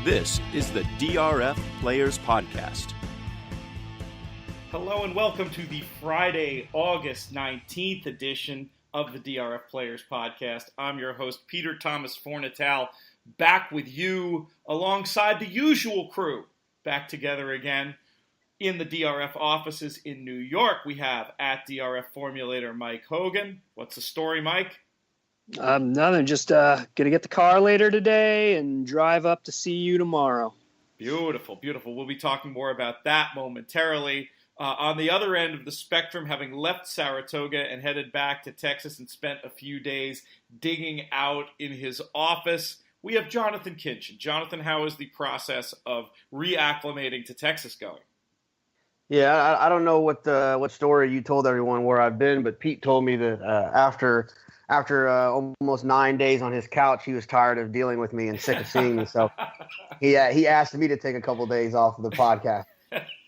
This is the DRF Players Podcast. Hello and welcome to the Friday, August 19th edition of the DRF Players Podcast. I'm your host, Peter Thomas Fornatale, back with you alongside the usual crew. Back together again in the DRF offices in New York. We have at DRF Formulator Mike Hogan. What's the story, Mike? Nothing. Just going to get the car later today and drive up to see you tomorrow. Beautiful, beautiful. We'll be talking more about that momentarily. On the other end of the spectrum, having left Saratoga and headed back to Texas and spent a few days digging out in his office, we have Jonathon Kinchen. Jonathan, how is the process of reacclimating to Texas going? Yeah, I don't know what story you told everyone where I've been, but Pete told me that after almost 9 days on his couch, he was tired of dealing with me and sick of seeing me. So he asked me to take a couple days off of the podcast.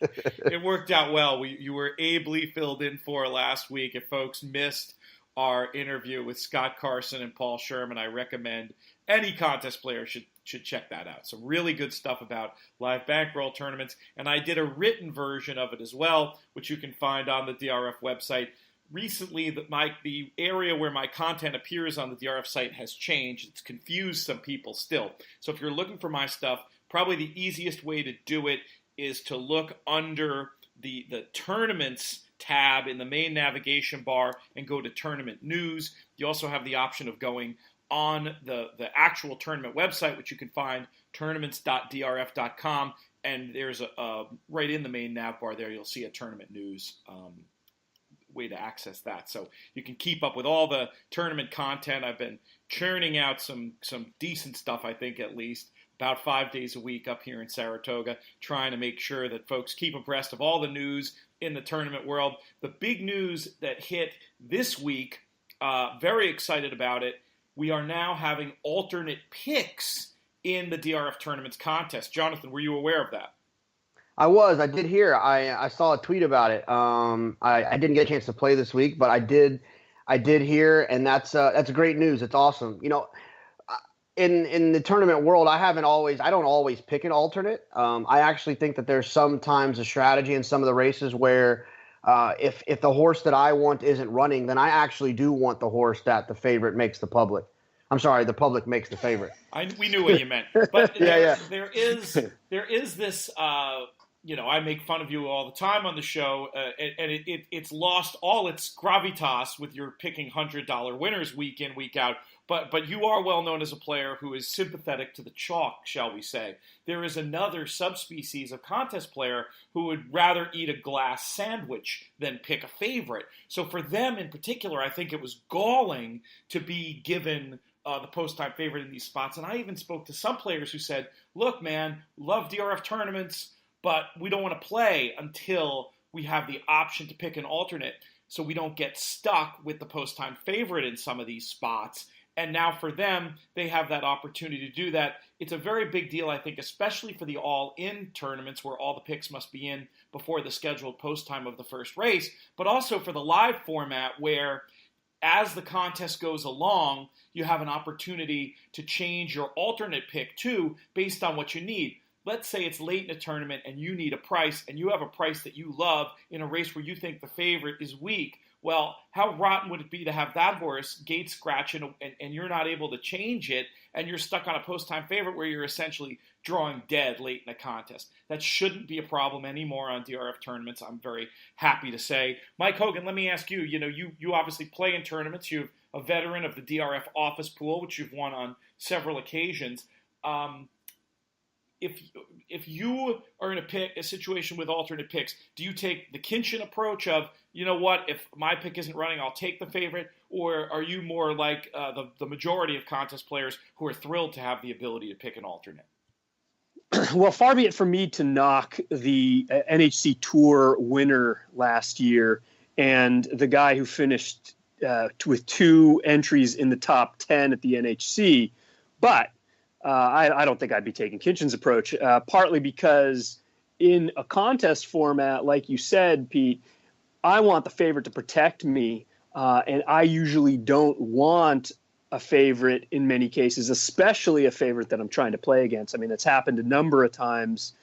It worked out well. You were ably filled in for last week. If folks missed our interview with Scott Carson and Paul Sherman, I recommend any contest player should check that out. Some really good stuff about live bankroll tournaments. And I did a written version of it as well, which you can find on the DRF website. Recently, the area where my content appears on the DRF site has changed. It's confused some people still. So if you're looking for my stuff, probably the easiest way to do it is to look under the tournaments tab in the main navigation bar and go to tournament news. You also have the option of going on the actual tournament website, which you can find tournaments.drf.com, and there's a right in the main nav bar there, you'll see a tournament news way to access that. So you can keep up with all the tournament content. I've been churning out some decent stuff, I think, at least about 5 days a week up here in Saratoga, trying to make sure that folks keep abreast of all the news in the tournament world. The big news that hit this week, very excited about it, we are now having alternate picks in the DRF Tournaments contest. Jonathan, were you aware of that? I did hear. I saw a tweet about it. I didn't get a chance to play this week, but I did hear, and that's great news. It's awesome. You know, in the tournament world, I don't always pick an alternate. I actually think that there's sometimes a strategy in some of the races where if the horse that I want isn't running, then I actually do want the horse that the favorite makes the public. I'm sorry, the public makes the favorite. We knew what you meant, but Yeah. there is this. I make fun of you all the time on the show, and it's lost all its gravitas with your picking $100 winners week in, week out. But you are well known as a player who is sympathetic to the chalk, shall we say. There is another subspecies of contest player who would rather eat a glass sandwich than pick a favorite. So for them in particular, I think it was galling to be given the post-time favorite in these spots. And I even spoke to some players who said, look, man, love DRF tournaments, but we don't want to play until we have the option to pick an alternate so we don't get stuck with the post-time favorite in some of these spots. And now for them, they have that opportunity to do that. It's a very big deal, I think, especially for the all-in tournaments where all the picks must be in before the scheduled post-time of the first race, but also for the live format where as the contest goes along, you have an opportunity to change your alternate pick too based on what you need. Let's say it's late in a tournament and you need a price and you have a price that you love in a race where you think the favorite is weak. Well, how rotten would it be to have that horse gate scratch and you're not able to change it and you're stuck on a post-time favorite where you're essentially drawing dead late in a contest? That shouldn't be a problem anymore on DRF tournaments, I'm very happy to say. Mike Hogan, let me ask you, you obviously play in tournaments. You're a veteran of the DRF office pool, which you've won on several occasions. If you are in a situation with alternate picks, do you take the Kinchen approach of, you know what, if my pick isn't running, I'll take the favorite? Or are you more like the majority of contest players who are thrilled to have the ability to pick an alternate? Well, far be it from me to knock the NHC Tour winner last year and the guy who finished with 2 entries in the top 10 at the NHC, but I don't think I'd be taking Kinchen's approach, partly because in a contest format, like you said, Pete, I want the favorite to protect me, and I usually don't want a favorite in many cases, especially a favorite that I'm trying to play against. I mean, it's happened a number of times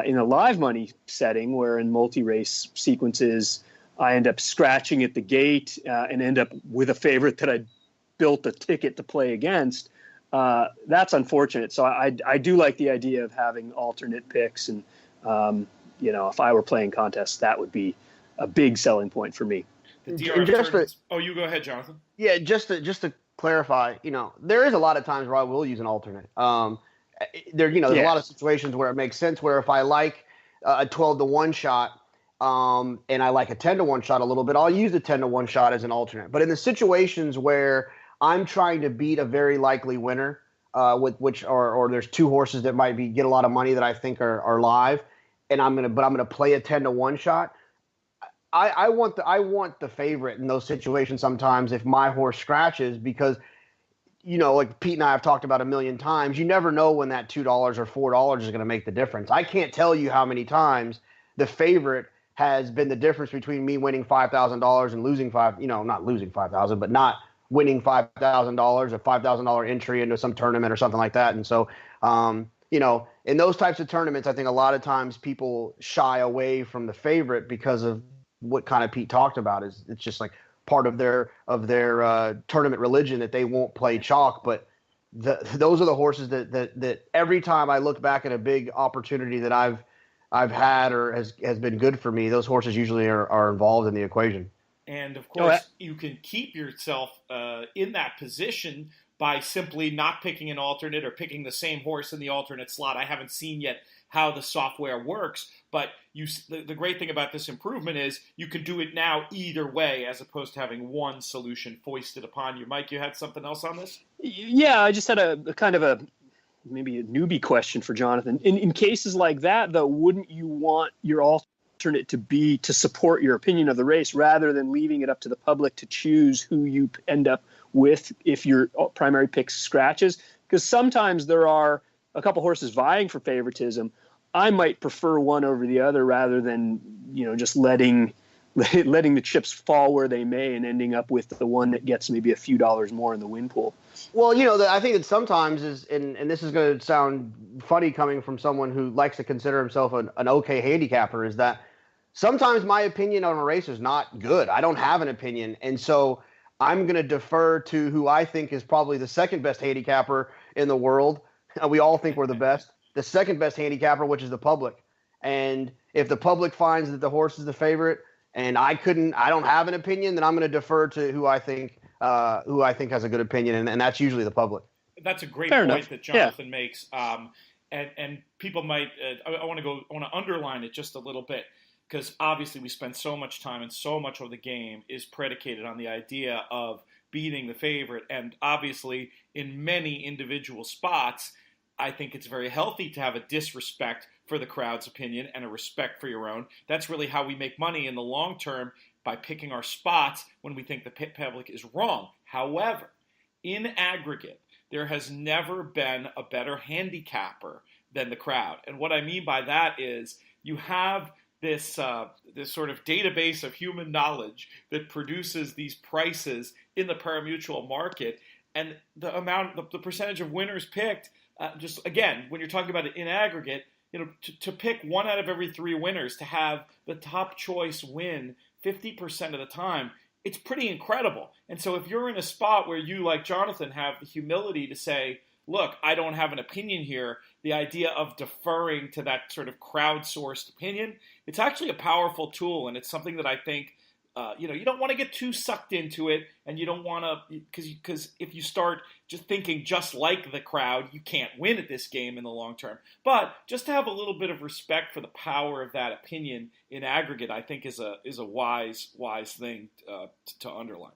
in a live money setting where in multi-race sequences, I end up scratching at the gate and end up with a favorite that I built a ticket to play against. That's unfortunate. So I do like the idea of having alternate picks. And, if I were playing contests, that would be a big selling point for me. The DRF you go ahead, Jonathan. Yeah, just to clarify, there is a lot of times where I will use an alternate. There's a lot of situations where it makes sense, where if I like a 12-1 shot and I like a 10-1 shot a little bit, I'll use the 10-1 shot as an alternate. But in the situations where I'm trying to beat a very likely winner, or there's two horses that might get a lot of money that I think are live, and I'm gonna play a 10-1 shot. I want the favorite in those situations sometimes if my horse scratches, because like Pete and I have talked about a million times, you never know when that $2 or $4 is going to make the difference. I can't tell you how many times the favorite has been the difference between me winning $5,000 and losing not losing 5,000, but not winning $5,000, a $5,000 entry into some tournament or something like that. And so, in those types of tournaments, I think a lot of times people shy away from the favorite because of what kind of Pete talked about. Is it's just like part of their tournament religion that they won't play chalk. But those are the horses that every time I look back at a big opportunity that I've had or has been good for me, those horses usually are involved in the equation. And of course, you can keep yourself in that position by simply not picking an alternate or picking the same horse in the alternate slot. I haven't seen yet how the software works, but the great thing about this improvement is you can do it now either way, as opposed to having one solution foisted upon you. Mike, you had something else on this? Yeah, I just had a kind of maybe a newbie question for Jonathan. In cases like that, though, wouldn't you want your alternate to be to support your opinion of the race rather than leaving it up to the public to choose who you end up with if your primary pick scratches? Because sometimes there are a couple horses vying for favoritism. I might prefer one over the other rather than, just letting the chips fall where they may and ending up with the one that gets maybe a few dollars more in the win pool. Well, I think that sometimes and this is going to sound funny coming from someone who likes to consider himself an okay handicapper, is that sometimes my opinion on a race is not good. I don't have an opinion. And so I'm going to defer to who I think is probably the second best handicapper in the world. We all think we're the best. The second best handicapper, which is the public. And if the public finds that the horse is the favorite and I don't have an opinion, then I'm going to defer to who I think has a good opinion. And that's usually the public. That's a great point that Jonathan makes. And people might, I want to underline it just a little bit, because obviously we spend so much time and so much of the game is predicated on the idea of beating the favorite. And obviously in many individual spots, I think it's very healthy to have a disrespect for the crowd's opinion and a respect for your own. That's really how we make money in the long term, by picking our spots when we think the public is wrong. However, in aggregate, there has never been a better handicapper than the crowd. And what I mean by that is you have this sort of database of human knowledge that produces these prices in the pari-mutuel market, and the percentage of winners picked. Just again, when you're talking about it in aggregate, to pick one out of every three winners, to have the top choice win 50% of the time, it's pretty incredible. And so if you're in a spot where you, like Jonathan, have the humility to say, look, I don't have an opinion here, the idea of deferring to that sort of crowdsourced opinion, it's actually a powerful tool, and it's something that I think you don't want to get too sucked into it, and you don't want to, because if you start just thinking just like the crowd, you can't win at this game in the long term. But just to have a little bit of respect for the power of that opinion in aggregate, I think is a wise thing to underline.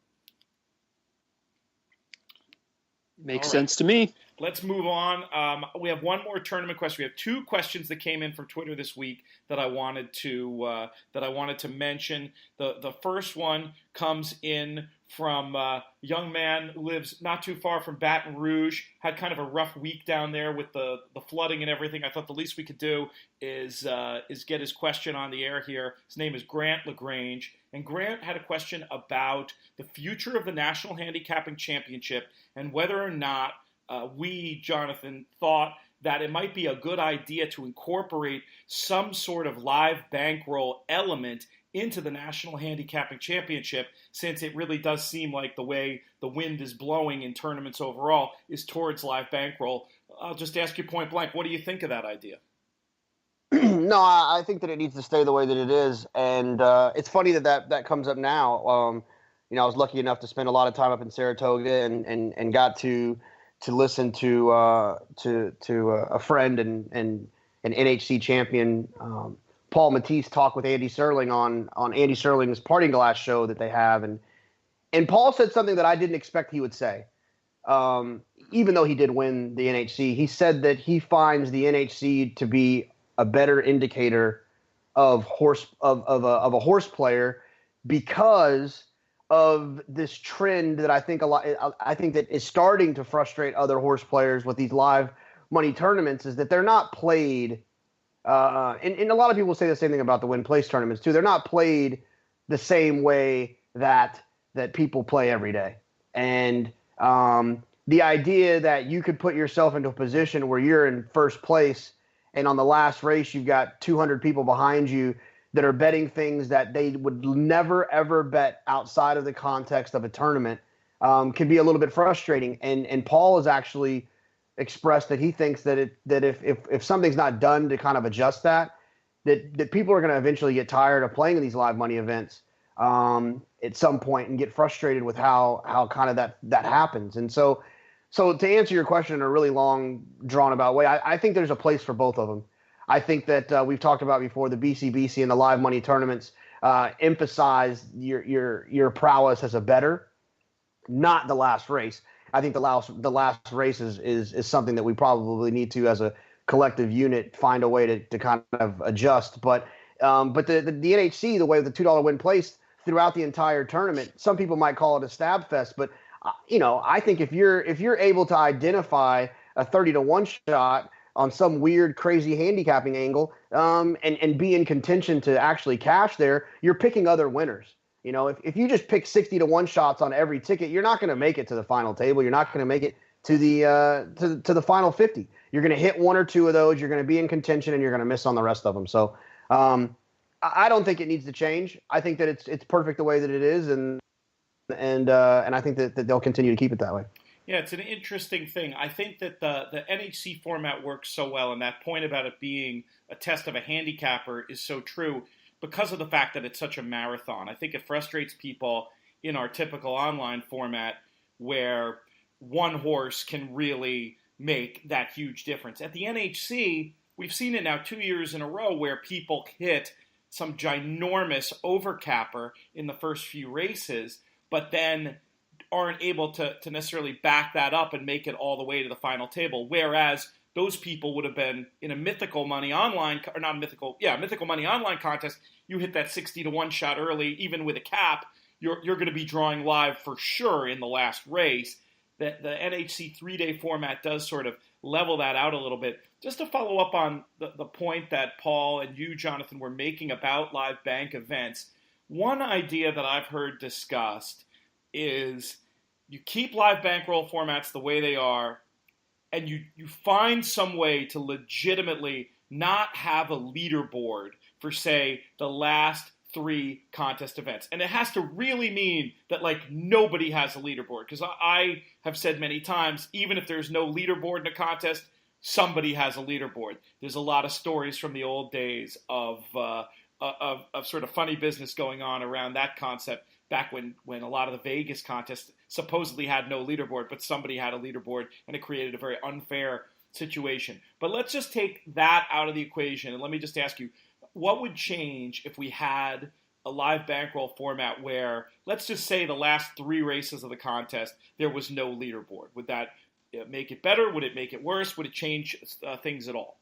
Makes sense to me. let's move on. We have one more tournament question. We have two questions that came in from Twitter this week that I wanted to mention. The first one comes in from a young man who lives not too far from Baton Rouge. Had kind of a rough week down there with the flooding and everything. I thought the least we could do is get his question on the air here. His name is Grant LaGrange, and Grant had a question about the future of the National Handicapping Championship and whether or not we, Jonathan, thought that it might be a good idea to incorporate some sort of live bankroll element into the National Handicapping Championship, since it really does seem like the way the wind is blowing in tournaments overall is towards live bankroll. I'll just ask you point blank, what do you think of that idea? No, I think that it needs to stay the way that it is, and it's funny that comes up now. I was lucky enough to spend a lot of time up in Saratoga and got to listen to a friend and an NHC champion, Paul Matisse, talk with Andy Serling on Andy Serling's Parting Glass show that they have, and Paul said something that I didn't expect he would say. Even though he did win the NHC, he said that he finds the NHC to be a better indicator of a horse player because of this trend that I think that is starting to frustrate other horse players with these live money tournaments, is that they're not played. And a lot of people say the same thing about the win place tournaments too. They're not played the same way that people play every day. And the idea that you could put yourself into a position where you're in first place and on the last race you've got 200 people behind you that are betting things that they would never, ever bet outside of the context of a tournament can be a little bit frustrating. And Paul has actually expressed that he thinks that if something's not done to kind of adjust that people are going to eventually get tired of playing in these live money events at some point and get frustrated with how kind of that happens. And so to answer your question in a really long, drawn about way, I think there's a place for both of them. I think that we've talked about before, the BCBC and the live money tournaments emphasize your prowess as a bettor, not the last race. I think the last race is something that we probably need to, as a collective unit, find a way to kind of adjust. But the NHC, the way the $2 win place throughout the entire tournament, some people might call it a stab fest, but I think if you're able to identify a 30-1 shot on some weird, crazy handicapping angle, and be in contention to actually cash there, you're picking other winners. If you just pick 60-1 shots on every ticket, you're not going to make it to the final table. You're not going to make it to the final 50. You're going to hit one or two of those. You're going to be in contention, and you're going to miss on the rest of them. So I don't think it needs to change. I think that it's perfect the way that it is, and I think that they'll continue to keep it that way. Yeah, it's an interesting thing. I think that the NHC format works so well, and that point about it being a test of a handicapper is so true because of the fact that it's such a marathon. I think it frustrates people in our typical online format where one horse can really make that huge difference. At the NHC, we've seen it now 2 years in a row where people hit some ginormous overcapper in the first few races, but then aren't able to necessarily back that up and make it all the way to the final table. Whereas those people would have been in a mythical money online, or not mythical money online contest. You hit that 60-1 shot early, even with a cap, you're going to be drawing live for sure in the last race. The NHC 3-day format does sort of level that out a little bit. Just to follow up on the point that Paul and you, Jonathan, were making about live bank events, one idea that I've heard discussed is you keep live bankroll formats the way they are, and you find some way to legitimately not have a leaderboard for, say, the last 3 contest events. And it has to really mean that, nobody has a leaderboard. Because I have said many times, even if there's no leaderboard in a contest, somebody has a leaderboard. There's a lot of stories from the old days of sort of funny business going on around that concept back when a lot of the Vegas contests supposedly had no leaderboard, but somebody had a leaderboard, and it created a very unfair situation. But let's just take that out of the equation, and let me just ask you, what would change if we had a live bankroll format where, let's just say the last 3 races of the contest, there was no leaderboard? Would that make it better? Would it make it worse? Would it change things at all?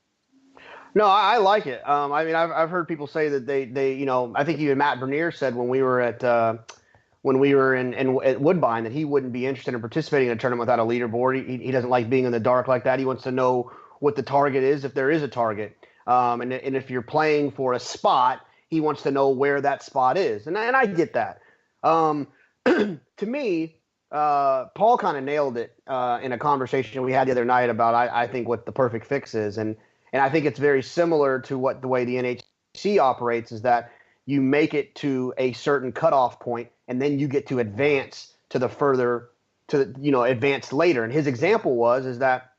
No, I like it. I mean, I've heard people say that they I think even Matt Bernier said when we were at at Woodbine that he wouldn't be interested in participating in a tournament without a leaderboard. He doesn't like being in the dark like that. He wants to know what the target is, if there is a target, and if you're playing for a spot, he wants to know where that spot is, and I get that. To me, Paul kind of nailed it in a conversation we had the other night about I think what the perfect fix is, and I think it's very similar to what the way the NHC operates is that you make it to a certain cutoff point, and then you get to advance to the further advance later. And his example is that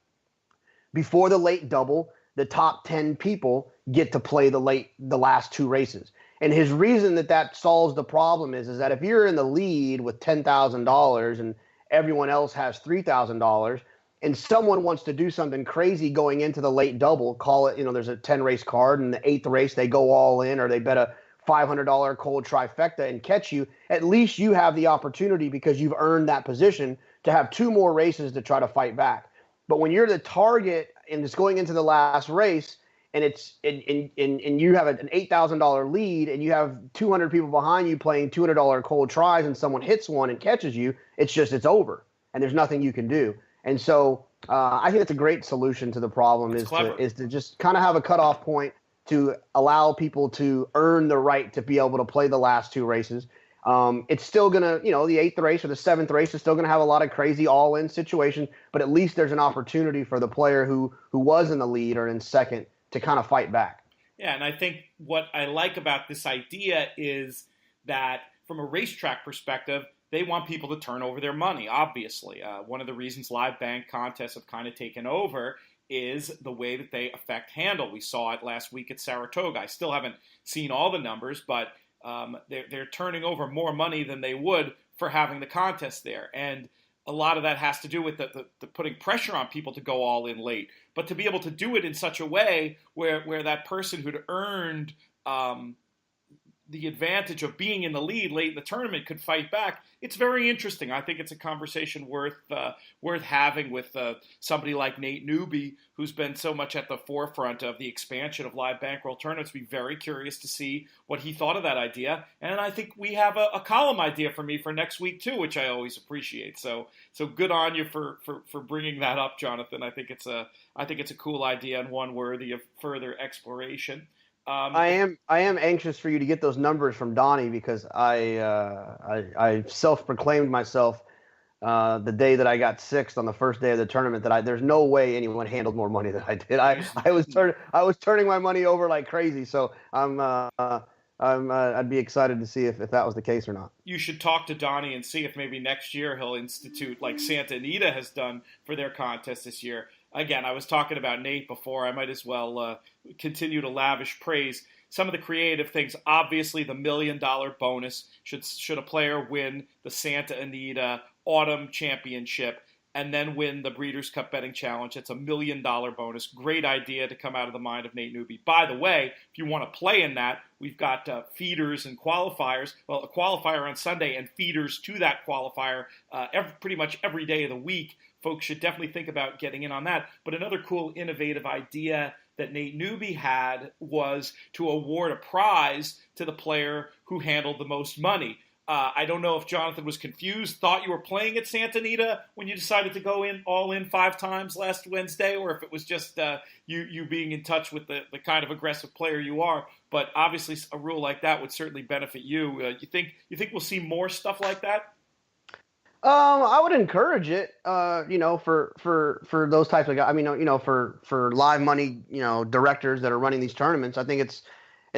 before the late double, the top 10 people get to play the last two races. And his reason that solves the problem is that if you're in the lead with $10,000 and everyone else has $3,000, and someone wants to do something crazy going into the late double, call it, there's a 10 race card, and the eighth race they go all in, or they bet a $500 cold trifecta and catch you, at least you have the opportunity because you've earned that position to have two more races to try to fight back. But when you're the target and it's going into the last race, and you have an $8,000 lead, and you have 200 people behind you playing $200 cold tries, and someone hits one and catches you, it's over, and there's nothing you can do. And so I think it's a great solution to the problem is to just kind of have a cutoff point to allow people to earn the right to be able to play the last two races. It's still going to, the eighth race or the seventh race is still going to have a lot of crazy all-in situations, but at least there's an opportunity for the player who was in the lead or in second to kind of fight back. Yeah, and I think what I like about this idea is that from a racetrack perspective, they want people to turn over their money, obviously. One of the reasons live bank contests have kind of taken over is the way that they affect handle. We saw it last week at Saratoga. I still haven't seen all the numbers, but they're turning over more money than they would for having the contest there. And a lot of that has to do with the putting pressure on people to go all in late. But to be able to do it in such a way where that person who'd earned the advantage of being in the lead late in the tournament could fight back, it's very interesting. I think it's a conversation worth having with somebody like Nate Newby, who's been so much at the forefront of the expansion of live bankroll tournaments. Be very curious to see what he thought of that idea. And I think we have a column idea for me for next week too, which I always appreciate. So good on you for bringing that up, Jonathan. I think it's a cool idea and one worthy of further exploration. I am anxious for you to get those numbers from Donnie because I self-proclaimed myself the day that I got sixth on the first day of the tournament that there's no way anyone handled more money than I did. I was turning my money over like crazy. So I'd be excited to see if that was the case or not. You should talk to Donnie and see if maybe next year he'll institute like Santa Anita has done for their contest this year. Again, I was talking about Nate before. I might as well continue to lavish praise. Some of the creative things, obviously the $1 million bonus, should a player win the Santa Anita Autumn Championship and then win the Breeders' Cup Betting Challenge. It's a $1 million bonus. Great idea to come out of the mind of Nate Newby. By the way, if you want to play in that, we've got feeders and qualifiers. Well, a qualifier on Sunday and feeders to that qualifier pretty much every day of the week. Folks should definitely think about getting in on that. But another cool, innovative idea that Nate Newby had was to award a prize to the player who handled the most money. I don't know if Jonathan was confused, thought you were playing at Santa Anita when you decided to go all in 5 times last Wednesday, or if it was just you being in touch with the kind of aggressive player you are. But obviously, a rule like that would certainly benefit you. You think we'll see more stuff like that? I would encourage it, for those types of guys. I mean, for live money, directors that are running these tournaments, I think it's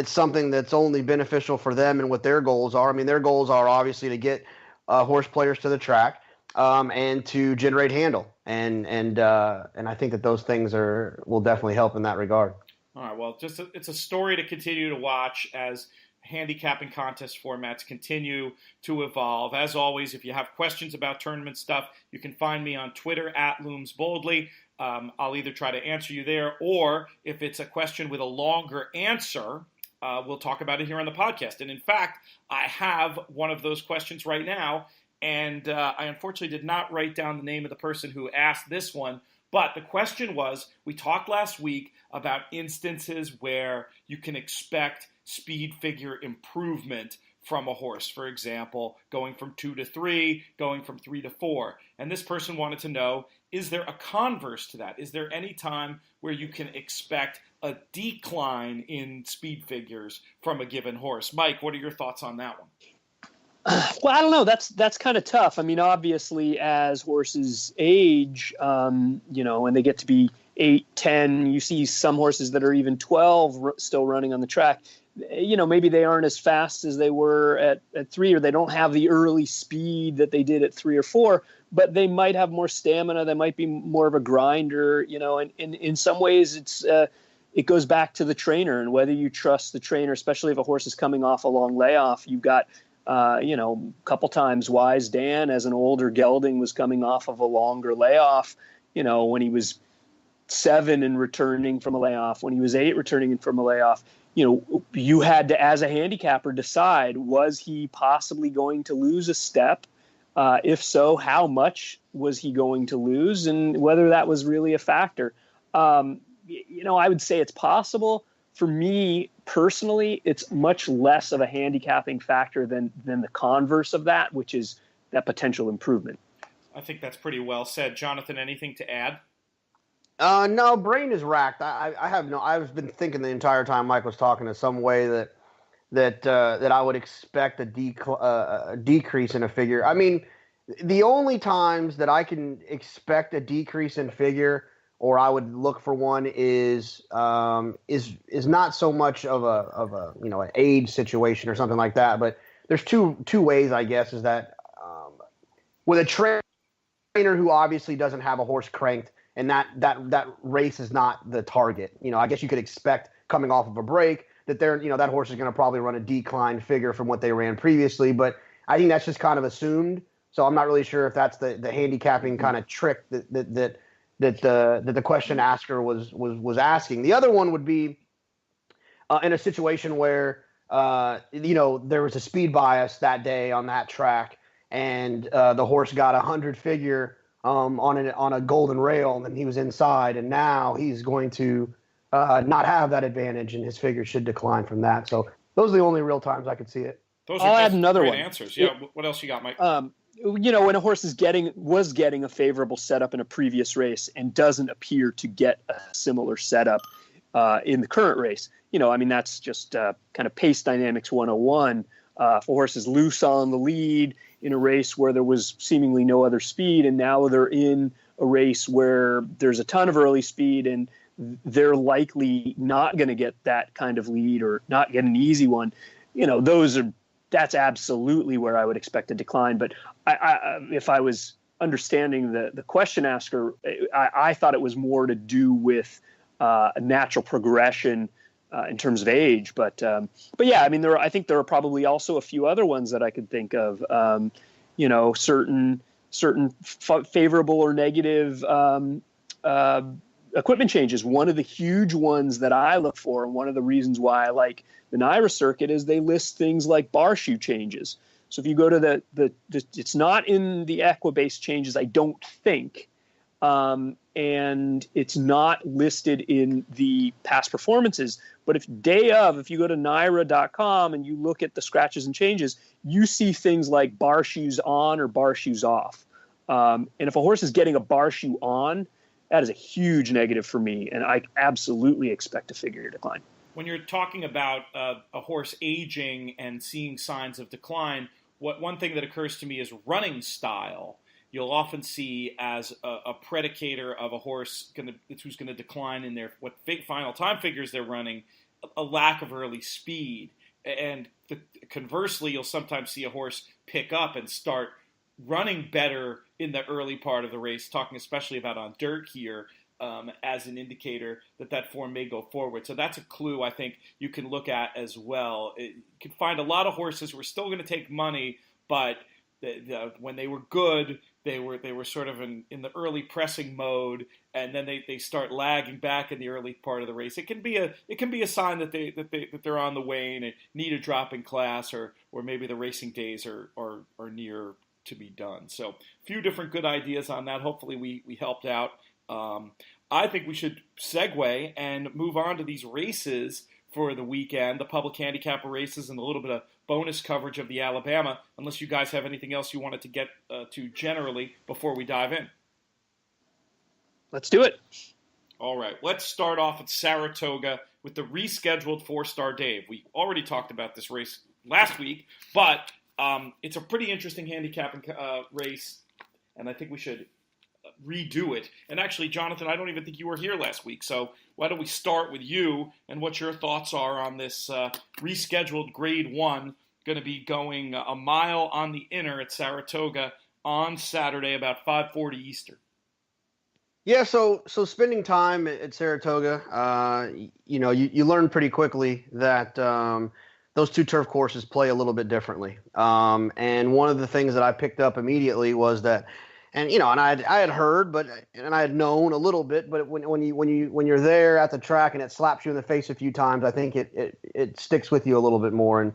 something that's only beneficial for them and what their goals are. I mean, their goals are obviously to get horse players to the track and to generate handle, and I think that those things will definitely help in that regard. All right, well, it's a story to continue to watch as handicapping contest formats continue to evolve. As always, if you have questions about tournament stuff, you can find me on Twitter @LoomsBoldly. I'll either try to answer you there, or if it's a question with a longer answer, we'll talk about it here on the podcast. And in fact, I have one of those questions right now, And I unfortunately did not write down the name of the person who asked this one. But the question was, we talked last week about instances where you can expect speed figure improvement from a horse. For example, going from 2 to 3, going from 3 to 4. And this person wanted to know, is there a converse to that? Is there any time where you can expect a decline in speed figures from a given horse? Mike, what are your thoughts on that one? Well, I don't know. That's kind of tough. I mean, obviously, as horses age, and they get to be 8, 10, you see some horses that are even 12 still running on the track. Maybe they aren't as fast as they were at 3, or they don't have the early speed that they did at 3 or 4, but they might have more stamina. They might be more of a grinder, and in some ways it goes back to the trainer and whether you trust the trainer, especially if a horse is coming off a long layoff. You've got a couple times Wise Dan as an older gelding was coming off of a longer layoff, when he was 7 and returning from a layoff, when he was 8 returning from a layoff. You had to, as a handicapper, decide, was he possibly going to lose a step? If so, how much was he going to lose, and whether that was really a factor? I would say it's possible. For me personally, it's much less of a handicapping factor than the converse of that, which is that potential improvement. I think that's pretty well said. Jonathan, anything to add? No, brain is racked. I've been thinking the entire time Mike was talking in some way that I would expect a decrease in a figure. I mean, the only times that I can expect a decrease in figure, or I would look for one, is not so much of a an age situation or something like that. But there's two ways, I guess, is that with a trainer who obviously doesn't have a horse cranked, and that race is not the target. I guess you could expect coming off of a break that that horse is going to probably run a decline figure from what they ran previously. But I think that's just kind of assumed. So I'm not really sure if that's the handicapping kind of trick that the question asker was asking. The other one would be in a situation where there was a speed bias that day on that track, and the horse got 100 figure on a golden rail, and then he was inside, and now he's going to not have that advantage, and his figure should decline from that. So those are the only real times I could see it. Those I'll are add another great one. answers. Yeah. What else you got, Mike? When a horse was getting a favorable setup in a previous race and doesn't appear to get a similar setup in the current race, that's just kind of pace dynamics 101. If a horse is loose on the lead in a race where there was seemingly no other speed, and now they're in a race where there's a ton of early speed, and they're likely not going to get that kind of lead or not get an easy one, that's absolutely where I would expect a decline. But if I was understanding the question asker, I thought it was more to do with a natural progression in terms of age. But yeah, I mean, I think there are probably also a few other ones that I could think of. Certain favorable or negative equipment changes. One of the huge ones that I look for, and one of the reasons why I like the NYRA circuit, is they list things like bar shoe changes. So if you go to it's not in the Equibase changes, I don't think, and it's not listed in the past performances. But if you go to NYRA.com and you look at the scratches and changes, you see things like bar shoes on or bar shoes off. And if a horse is getting a bar shoe on, that is a huge negative for me, and I absolutely expect a figure decline. When you're talking about a horse aging and seeing signs of decline, one thing that occurs to me is running style. You'll often see as a predicator of a horse who's going to decline in their final time figures they're running, a lack of early speed. And conversely, you'll sometimes see a horse pick up and start running better in the early part of the race, talking especially about on dirt here, as an indicator that form may go forward. So that's a clue I think you can look at as well. You can find a lot of horses who are still going to take money, but when they were good, they were sort of in the early pressing mode, and then they start lagging back in the early part of the race. It can be a sign that they're on the wane and need a drop in class, or maybe the racing days are near to be done. So a few different good ideas on that. Hopefully we helped out. I think we should segue and move on to these races for the weekend, the public handicapper races, and a little bit of bonus coverage of the Alabama, unless you guys have anything else you wanted to get to generally before we dive in. Let's do it. All right, let's start off at Saratoga with the rescheduled 4-Star Dave. We already talked about this race last week, but it's a pretty interesting handicapping race, and I think we should redo it. And actually, Jonathan, I don't even think you were here last week, so why don't we start with you and what your thoughts are on this rescheduled Grade 1, going to be going a mile on the inner at Saratoga on Saturday about 5:40 Eastern. Yeah, so spending time at Saratoga, you learn pretty quickly that those two turf courses play a little bit differently. And one of the things that I picked up immediately was that, and I had heard, and I had known a little bit, but when you're there at the track and it slaps you in the face a few times, I think it sticks with you a little bit more. And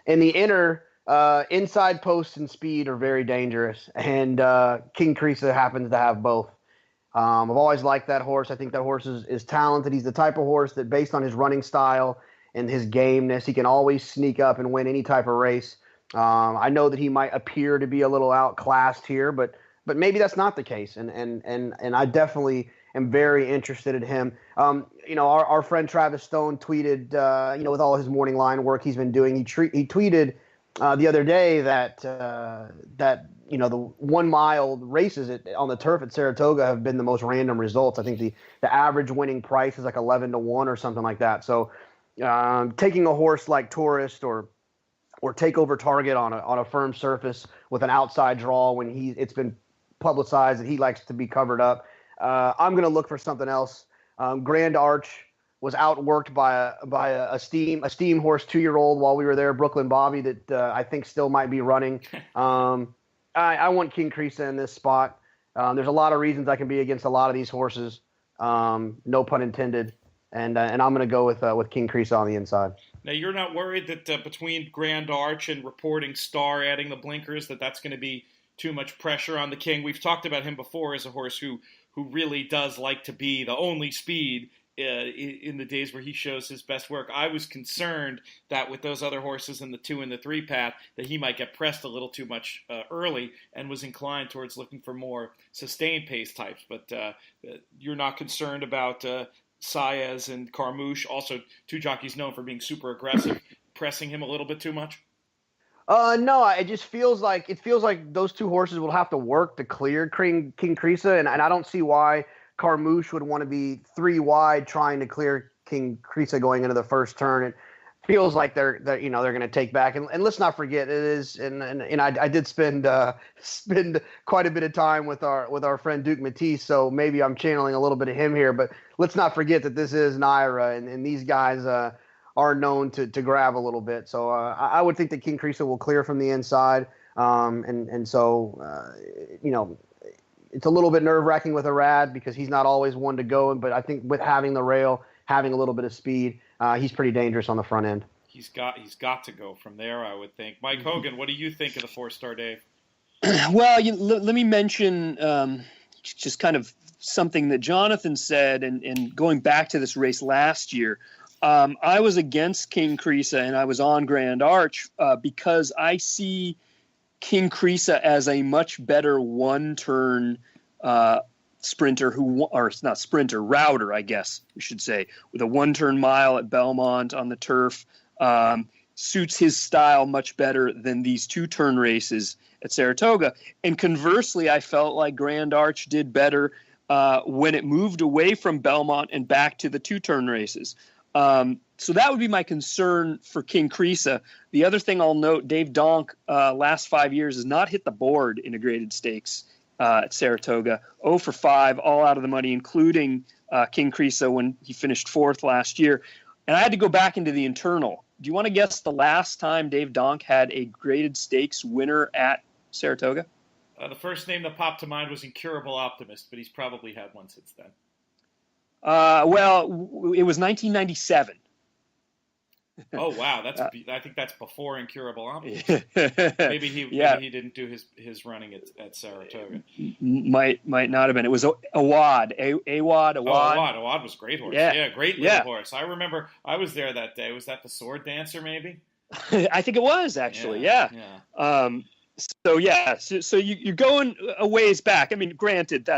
in the inner, inside post and speed are very dangerous, and King Creesa happens to have both. I've always liked that horse. I think that horse is talented. He's the type of horse that, based on his running style and his gameness, he can always sneak up and win any type of race. I know that he might appear to be a little outclassed here, but maybe that's not the case. And I definitely am very interested in him. Our friend Travis Stone tweeted, with all his morning line work he's been doing, he tweeted the other day that the 1 mile races on the turf at Saratoga have been the most random results. I think the average winning price is like 11-1 or something like that. So taking a horse like Tourist or Takeover Target on a firm surface with an outside draw when it's been publicized that he likes to be covered up, I'm going to look for something else. Grand Arch was outworked by a steam horse 2-year-old while we were there, Brooklyn Bobby, that I think still might be running. I want King Creesa in this spot. There's a lot of reasons I can be against a lot of these horses, no pun intended, and I'm going to go with King Creesa on the inside. Now, you're not worried that between Grand Arch and Reporting Star adding the blinkers, that's going to be too much pressure on the King? We've talked about him before as a horse who really does like to be the only speed in the days where he shows his best work. I was concerned that with those other horses in the 2 and the 3 path that he might get pressed a little too much early, and was inclined towards looking for more sustained pace types. But you're not concerned about Saez and Carmouche, also two jockeys known for being super aggressive, pressing him a little bit too much? No, it just feels like those two horses will have to work to clear King Creesa, and I don't see why Carmouche would want to be 3 wide trying to clear King Creesa going into the first turn. It feels like they're going to take back, and let's not forget it is, and I did spend quite a bit of time with our friend Duke Matisse, so maybe I'm channeling a little bit of him here, but let's not forget that this is Naira, and these guys are known to grab a little bit. So I would think that King Creesa will clear from the inside, and so it's a little bit nerve-wracking with Arad because he's not always one to go, but I think with having the rail, having a little bit of speed, he's pretty dangerous on the front end. He's got to go from there, I would think. Mike Hogan, what do you think of the 4-Star Dave? Well, let me mention just kind of something that Jonathan said, and going back to this race last year. I was against King Creesa and I was on Grand Arch because I see King Creesa as a much better one-turn router, I guess we should say, with a one-turn mile at Belmont on the turf. Suits his style much better than these 2-turn races at Saratoga. And conversely, I felt like Grand Arch did better when it moved away from Belmont and back to the 2-turn races. So that would be my concern for King Creesa. The other thing I'll note, Dave Donk, last 5 years has not hit the board in a graded stakes at Saratoga. 0 for 5, all out of the money, including King Creesa when he finished 4th last year. And I had to go back into the internal. Do you want to guess the last time Dave Donk had a graded stakes winner at Saratoga? The first name that popped to mind was Incurable Optimist, but he's probably had one since then. Well, it was 1997. Oh wow, I think that's before incurable options. Maybe he didn't do his running at Saratoga. Might not have been. It was Awad. Awad. Oh, Awad was a great horse. Yeah, great little horse. I remember I was there that day. Was that the Sword Dancer maybe? I think it was actually. Yeah. So you're going a ways back. I mean, granted,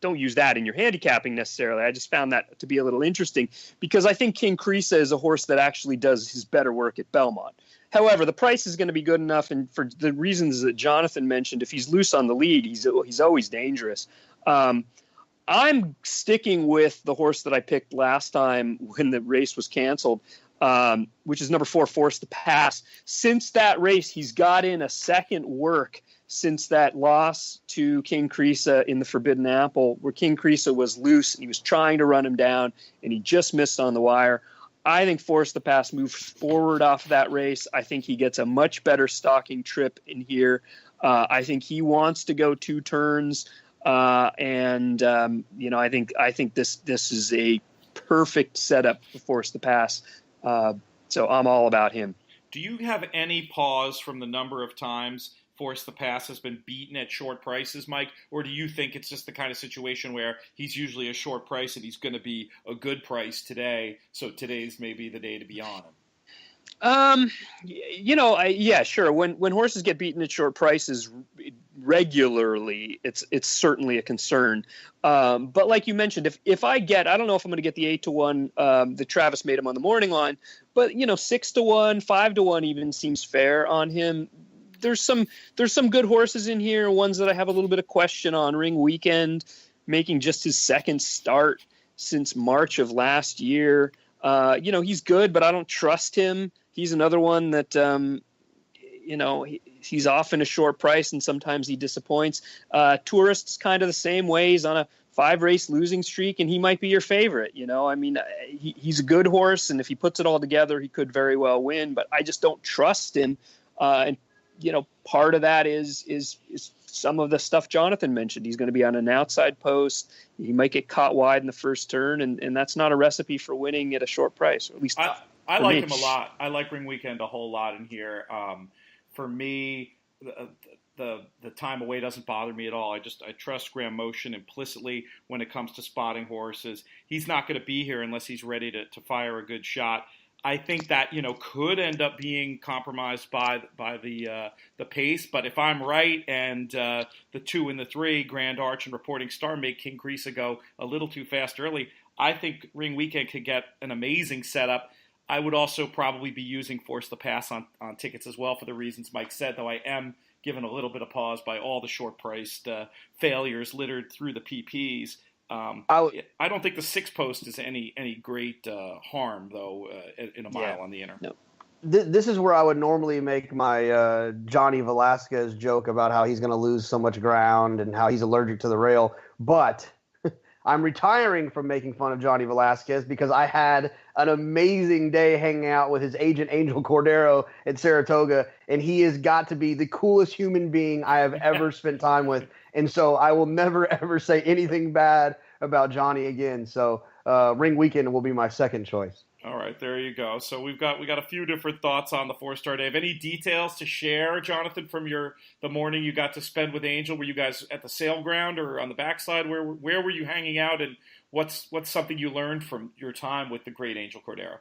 don't use that in your handicapping necessarily. I just found that to be a little interesting because I think King Creesa is a horse that actually does his better work at Belmont. However, the price is going to be good enough, and for the reasons that Jonathan mentioned, if he's loose on the lead, he's always dangerous. I'm sticking with the horse that I picked last time when the race was canceled, which is number 4, Force the Pass. Since that race, he's got in a second work since that loss to King Creesa in the Forbidden Apple, where King Creesa was loose and he was trying to run him down and he just missed on the wire. I think Force the Pass moves forward off that race. I think he gets a much better stalking trip in here. I think he wants to go 2 turns. I think this is a perfect setup for Force the Pass. So I'm all about him. Do you have any pause from the number of times Force the Pass has been beaten at short prices, Mike? Or do you think it's just the kind of situation where he's usually a short price and he's going to be a good price today, so today's maybe the day to be on him? Sure. When horses get beaten at short prices regularly, it's certainly a concern. But like you mentioned, if I don't know if I'm going to get the 8-1 that Travis made him on the morning line, but 6-1, 5-1 even seems fair on him. There's some good horses in here, ones that I have a little bit of question on. Ring Weekend making just his second start since March of last year. He's good, but I don't trust him. He's another one that, he's often a short price and sometimes he disappoints. Tourist's kind of the same way. He's on a 5-race losing streak and he might be your favorite. He's a good horse, and if he puts it all together, he could very well win, but I just don't trust him. Part of that is some of the stuff Jonathan mentioned. He's going to be on an outside post. He might get caught wide in the first turn, and that's not a recipe for winning at a short price, or at least I like him a lot. I like Ring Weekend a whole lot in here. For me, the time away doesn't bother me at all. I trust Graham Motion implicitly when it comes to spotting horses. He's not going to be here unless he's ready to fire a good shot. I think that could end up being compromised by the pace. But if I'm right and the 2 and the 3, Grand Arch and Reporting Star, make King Creesa go a little too fast early, I think Ring Weekend could get an amazing setup. I would also probably be using Force the Pass on tickets as well for the reasons Mike said, though I am given a little bit of pause by all the short-priced failures littered through the PPs. I don't think the 6 post is any great harm, though, in a mile on the inner. No. This is where I would normally make my Johnny Velasquez joke about how he's going to lose so much ground and how he's allergic to the rail. But I'm retiring from making fun of Johnny Velasquez because I had an amazing day hanging out with his agent, Angel Cordero, at Saratoga, and he has got to be the coolest human being I have ever spent time with. And so I will never, ever say anything bad about Johnny again. So Ring Weekend will be my second choice. All right, there you go. So we got a few different thoughts on the 4-star day. Have any details to share, Jonathan, from the morning you got to spend with Angel? Were you guys at the sale ground or on the backside? Where were you hanging out, and what's something you learned from your time with the great Angel Cordero?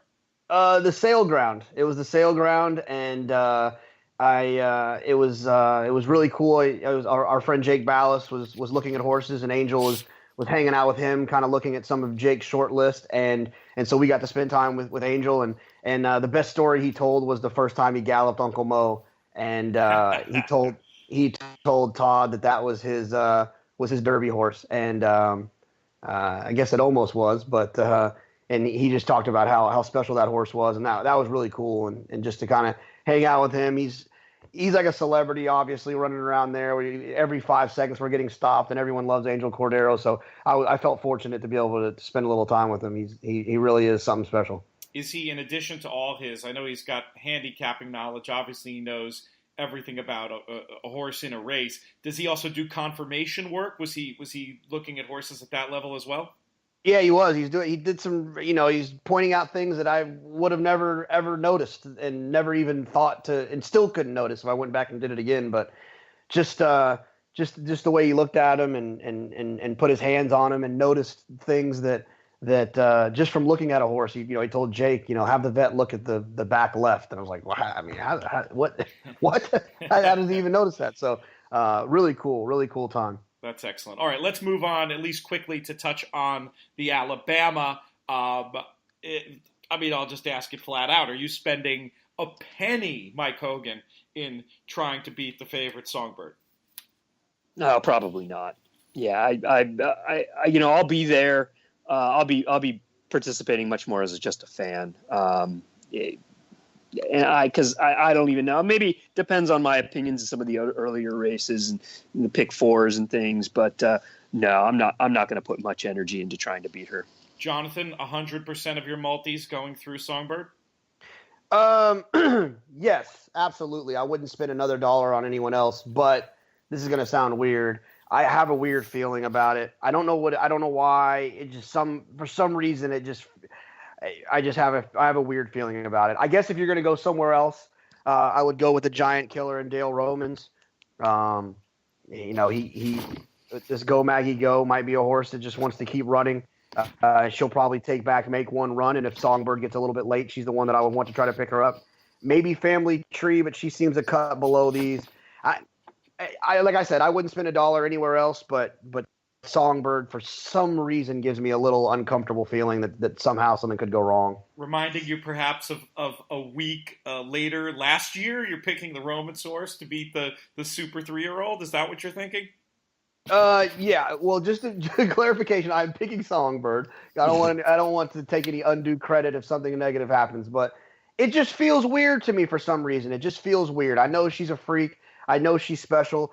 The sale ground. It was the sale ground, and it was really cool. It was our friend Jake Ballas was looking at horses, and Angel was hanging out with him, kind of looking at some of Jake's short list, and so we got to spend time with Angel, and the best story he told was the first time he galloped Uncle Mo, and he told Todd that was his Derby horse, and I guess it almost was, but and he just talked about how special that horse was, and that was really cool, and just to kind of hang out with him. He's like a celebrity, obviously, running around there. Every 5 seconds we're getting stopped, and everyone loves Angel Cordero. So I felt fortunate to be able to spend a little time with him. He really is something special. Is he, in addition to all I know he's got handicapping knowledge. Obviously, he knows everything about a horse in a race. Does he also do confirmation work? Was he looking at horses at that level as well? Yeah, he was. He did some, he's pointing out things that I would have never ever noticed and never even thought to, and still couldn't notice if I went back and did it again. But just the way he looked at him and put his hands on him and noticed things that just from looking at a horse, he told Jake, have the vet look at the back left, and I was like, wow, I mean, what how does he even notice that? So really cool time. That's excellent. All right, let's move on, at least quickly, to touch on the Alabama. I'll just ask it flat out. Are you spending a penny, Mike Hogan, in trying to beat the favorite Songbird? No, probably not. Yeah, I'll be there. I'll be participating much more as just a fan. Because I don't even know. Maybe depends on my opinions of some of the earlier races and the pick fours and things. But no, I'm not going to put much energy into trying to beat her. Jonathan, 100% of your multis going through Songbird? Yes, absolutely. I wouldn't spend another dollar on anyone else. But this is going to sound weird. I have a weird feeling about it. I don't know why. It just for some reason it just. I have a weird feeling about it. I guess if you're going to go somewhere else, I would go with the Giant Killer and Dale Romans. This Go Maggie Go might be a horse that just wants to keep running. She'll probably make one run, and if Songbird gets a little bit late, she's the one that I would want to try to pick her up. Maybe Family Tree, but she seems a cut below these. Like I said, I wouldn't spend a dollar anywhere else, but Songbird for some reason gives me a little uncomfortable feeling that somehow something could go wrong. Reminding you perhaps of a week later last year, you're picking the Roman source to beat the Super 3-year-old. Is that what you're thinking? Yeah. Well, just a clarification, I'm picking Songbird. I don't want to take any undue credit if something negative happens, but it just feels weird to me for some reason. It just feels weird. I know she's a freak. I know she's special.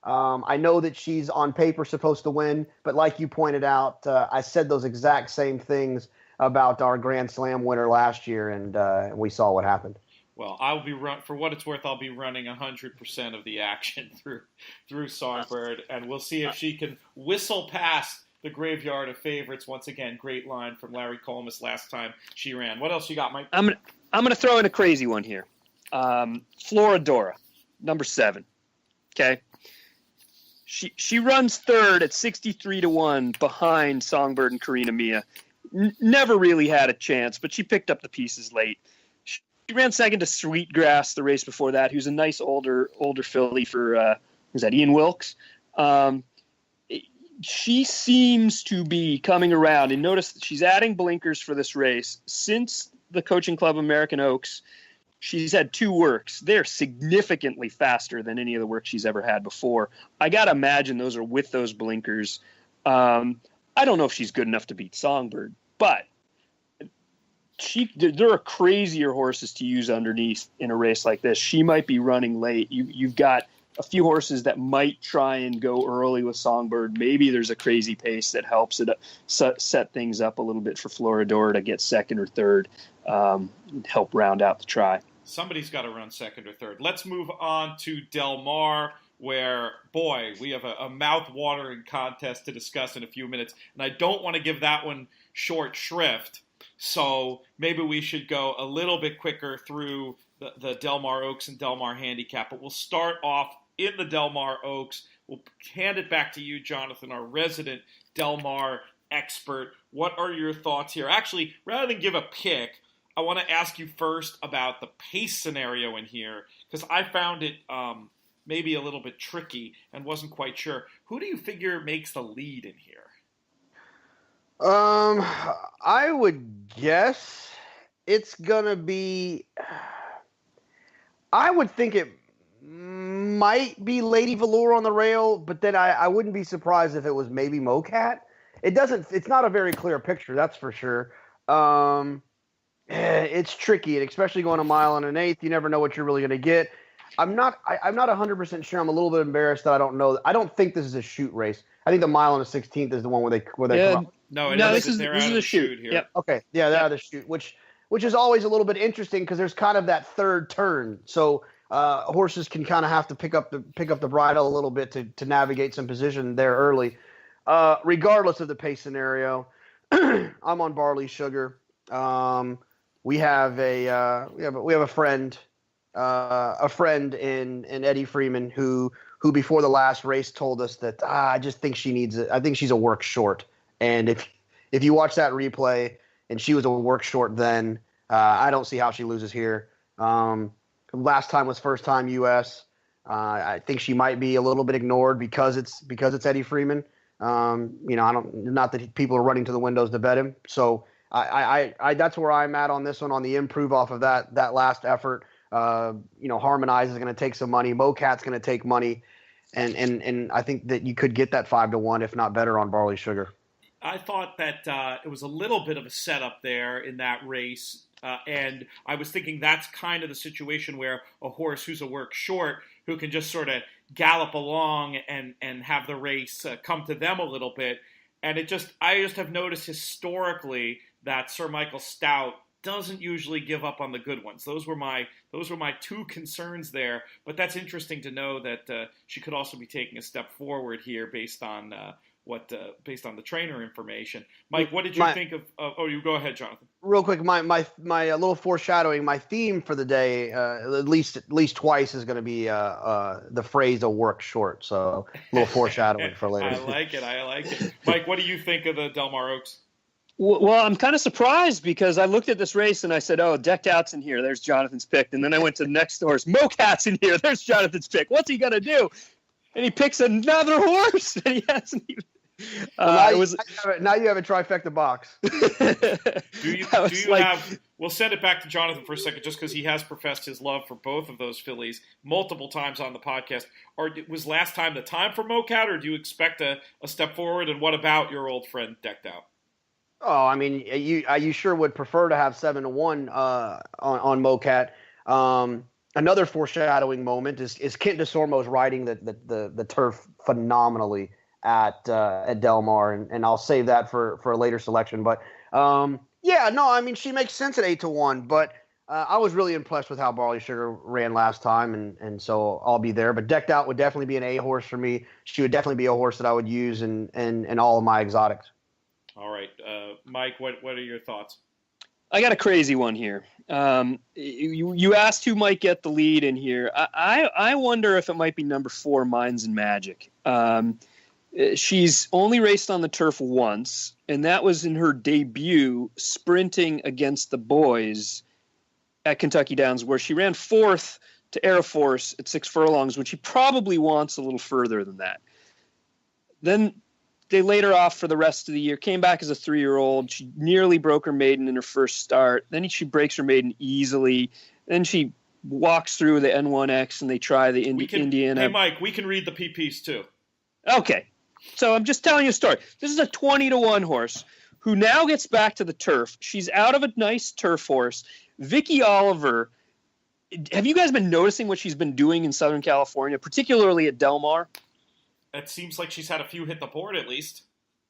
I know that she's on paper supposed to win, but like you pointed out, I said those exact same things about our Grand Slam winner last year, and we saw what happened. Well, for what it's worth, I'll be running 100% of the action through Songbird, and we'll see if she can whistle past the graveyard of favorites once again. Great line from Larry Colmus last time she ran. What else you got, Mike? I'm gonna throw in a crazy one here. Floridora, number 7. Okay. She runs third at 63-1 behind Songbird and Karina Mia. Never really had a chance, but she picked up the pieces late. She ran second to Sweetgrass the race before that, who's a nice older filly for was that Ian Wilkes? She seems to be coming around, and notice that she's adding blinkers for this race. Since the Coaching Club American Oaks, she's had 2 works. They're significantly faster than any of the work she's ever had before. I got to imagine those are with those blinkers. I don't know if she's good enough to beat Songbird, but there are crazier horses to use underneath in a race like this. She might be running late. You've got a few horses that might try and go early with Songbird. Maybe there's a crazy pace that helps it set things up a little bit for Floridora to get second or third, help round out the try. Somebody's got to run second or third. Let's move on to Del Mar, where, boy, we have a mouth-watering contest to discuss in a few minutes, and I don't want to give that one short shrift, so maybe we should go a little bit quicker through the Del Mar Oaks and Del Mar Handicap, but we'll start off in the Del Mar Oaks. We'll hand it back to you, Jonathan, our resident Del Mar expert. What are your thoughts here? Actually, rather than give a pick, I want to ask you first about the pace scenario in here, because I found it maybe a little bit tricky and wasn't quite sure. Who do you figure makes the lead in here? I would guess it's going to be... I would think it might be Lady Velour on the rail, but then I wouldn't be surprised if it was maybe Mocat. It's not a very clear picture, that's for sure. It's tricky, and especially going a mile and an eighth, you never know what you're really going to get. I'm not 100% sure. I'm a little bit embarrassed that I don't know. I don't think this is a shoot race. I think the mile and the 16th is the one where they come up. No, this is a shoot here. Yep. Okay, yeah, they're out of the shoot, which is always a little bit interesting because there's kind of that third turn. So horses can kind of have to pick up the bridle a little bit to navigate some position there early. regardless of the pace scenario, I'm on Barley Sugar. We have a friend in Eddie Freeman who before the last race told us that I just think she needs it. I think she's a work short. And if you watch that replay and she was a work short, then I don't see how she loses here. Last time was first time U.S. I think she might be a little bit ignored because it's Eddie Freeman. Not that people are running to the windows to bet him. So I that's where I'm at on this one, on the improve off of that last effort. Harmonize is going to take some money. Mocat's going to take money. And I think that you could get that 5-1, if not better, on Barley Sugar. I thought that it was a little bit of a setup there in that race. And I was thinking that's kind of the situation where a horse who's a work short, who can just sort of gallop along and have the race come to them a little bit. And I just have noticed historically that Sir Michael Stout doesn't usually give up on the good ones. Those were my two concerns there. But that's interesting to know that she could also be taking a step forward here based on based on the trainer information. Mike, what did you think of? Oh, you go ahead, Jonathan. Real quick, my little foreshadowing. My theme for the day, at least twice, is going to be the phrase "a work short." So a little foreshadowing for later. I like it. Mike, what do you think of the Del Mar Oaks? Well, I'm kind of surprised because I looked at this race and I said, "Oh, Decked Out's in here. There's Jonathan's pick." And then I went to the next horse. Mocat's in here. There's Jonathan's pick. What's he gonna do? And he picks another horse, and he hasn't even. Now you have a trifecta box. We'll send it back to Jonathan for a second, just because he has professed his love for both of those fillies multiple times on the podcast. Was last time the time for Mocat, or do you expect a step forward? And what about your old friend Decked Out? Oh, I mean, you sure would prefer to have 7-1 on Mocat. Another foreshadowing moment is Kent DeSormo's riding the turf phenomenally at Del Mar, and I'll save that for a later selection. But she makes sense at 8-1. But I was really impressed with how Barley Sugar ran last time, and so I'll be there. But Decked Out would definitely be an A horse for me. She would definitely be a horse that I would use in all of my exotics. All right, Mike, what are your thoughts? I got a crazy one here. You asked who might get the lead in here. I wonder if it might be number 4, Minds and Magic. She's only raced on the turf once, and that was in her debut sprinting against the boys at Kentucky Downs, where she ran 4th to Aeroforce at 6 furlongs, when she probably wants a little further than that. Then they laid her off for the rest of the year, came back as a 3-year-old. She nearly broke her maiden in her first start. Then she breaks her maiden easily. Then she walks through the N1X, and they try the Indiana. Hey, Mike, we can read the PPs too. Okay. So I'm just telling you a story. This is a 20-1 horse who now gets back to the turf. She's out of a nice turf horse. Vicky Oliver, have you guys been noticing what she's been doing in Southern California, particularly at Del Mar? It seems like she's had a few hit the board at least.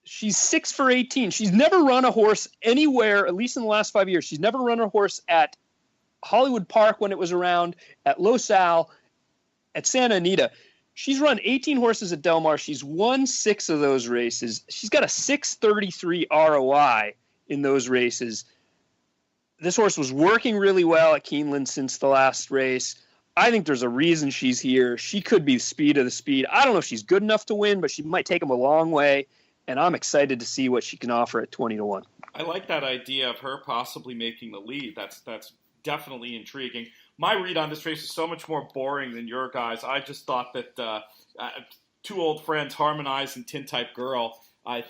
She's 6 for 18. She's never run a horse anywhere, at least in the last 5 years. She's never run a horse at Hollywood Park when it was around, at Los Al, at Santa Anita. She's run 18 horses at Del Mar. She's won 6 of those races. She's got a 6.33 ROI in those races. This horse was working really well at Keeneland since the last race. I think there's a reason she's here. She could be the speed of the speed. I don't know if she's good enough to win, but she might take them a long way, and I'm excited to see what she can offer at 20-1. I like that idea of her possibly making the lead. That's definitely intriguing. My read on this race is so much more boring than your guys. I just thought that 2 old friends, Harmonize and Tin Type Girl, I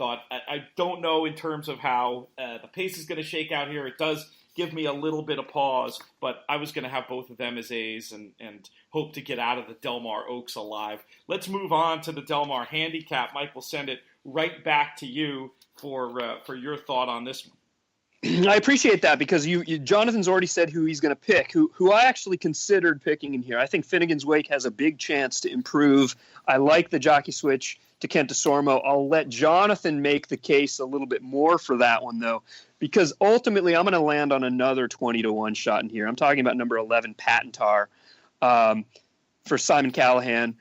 don't know in terms of how the pace is going to shake out here. It does give me a little bit of pause, but I was going to have both of them as A's and hope to get out of the Del Mar Oaks alive. Let's move on to the Del Mar Handicap. Mike, will send it right back to you for your thought on this one. I appreciate that because Jonathan's already said who he's going to pick, who I actually considered picking in here. I think Finnegan's Wake has a big chance to improve. I like the jockey switch to Kent DeSormo. I'll let Jonathan make the case a little bit more for that one, though, because ultimately I'm going to land on another 20-1 shot in here. I'm talking about number 11, Patentar, for Simon Callahan.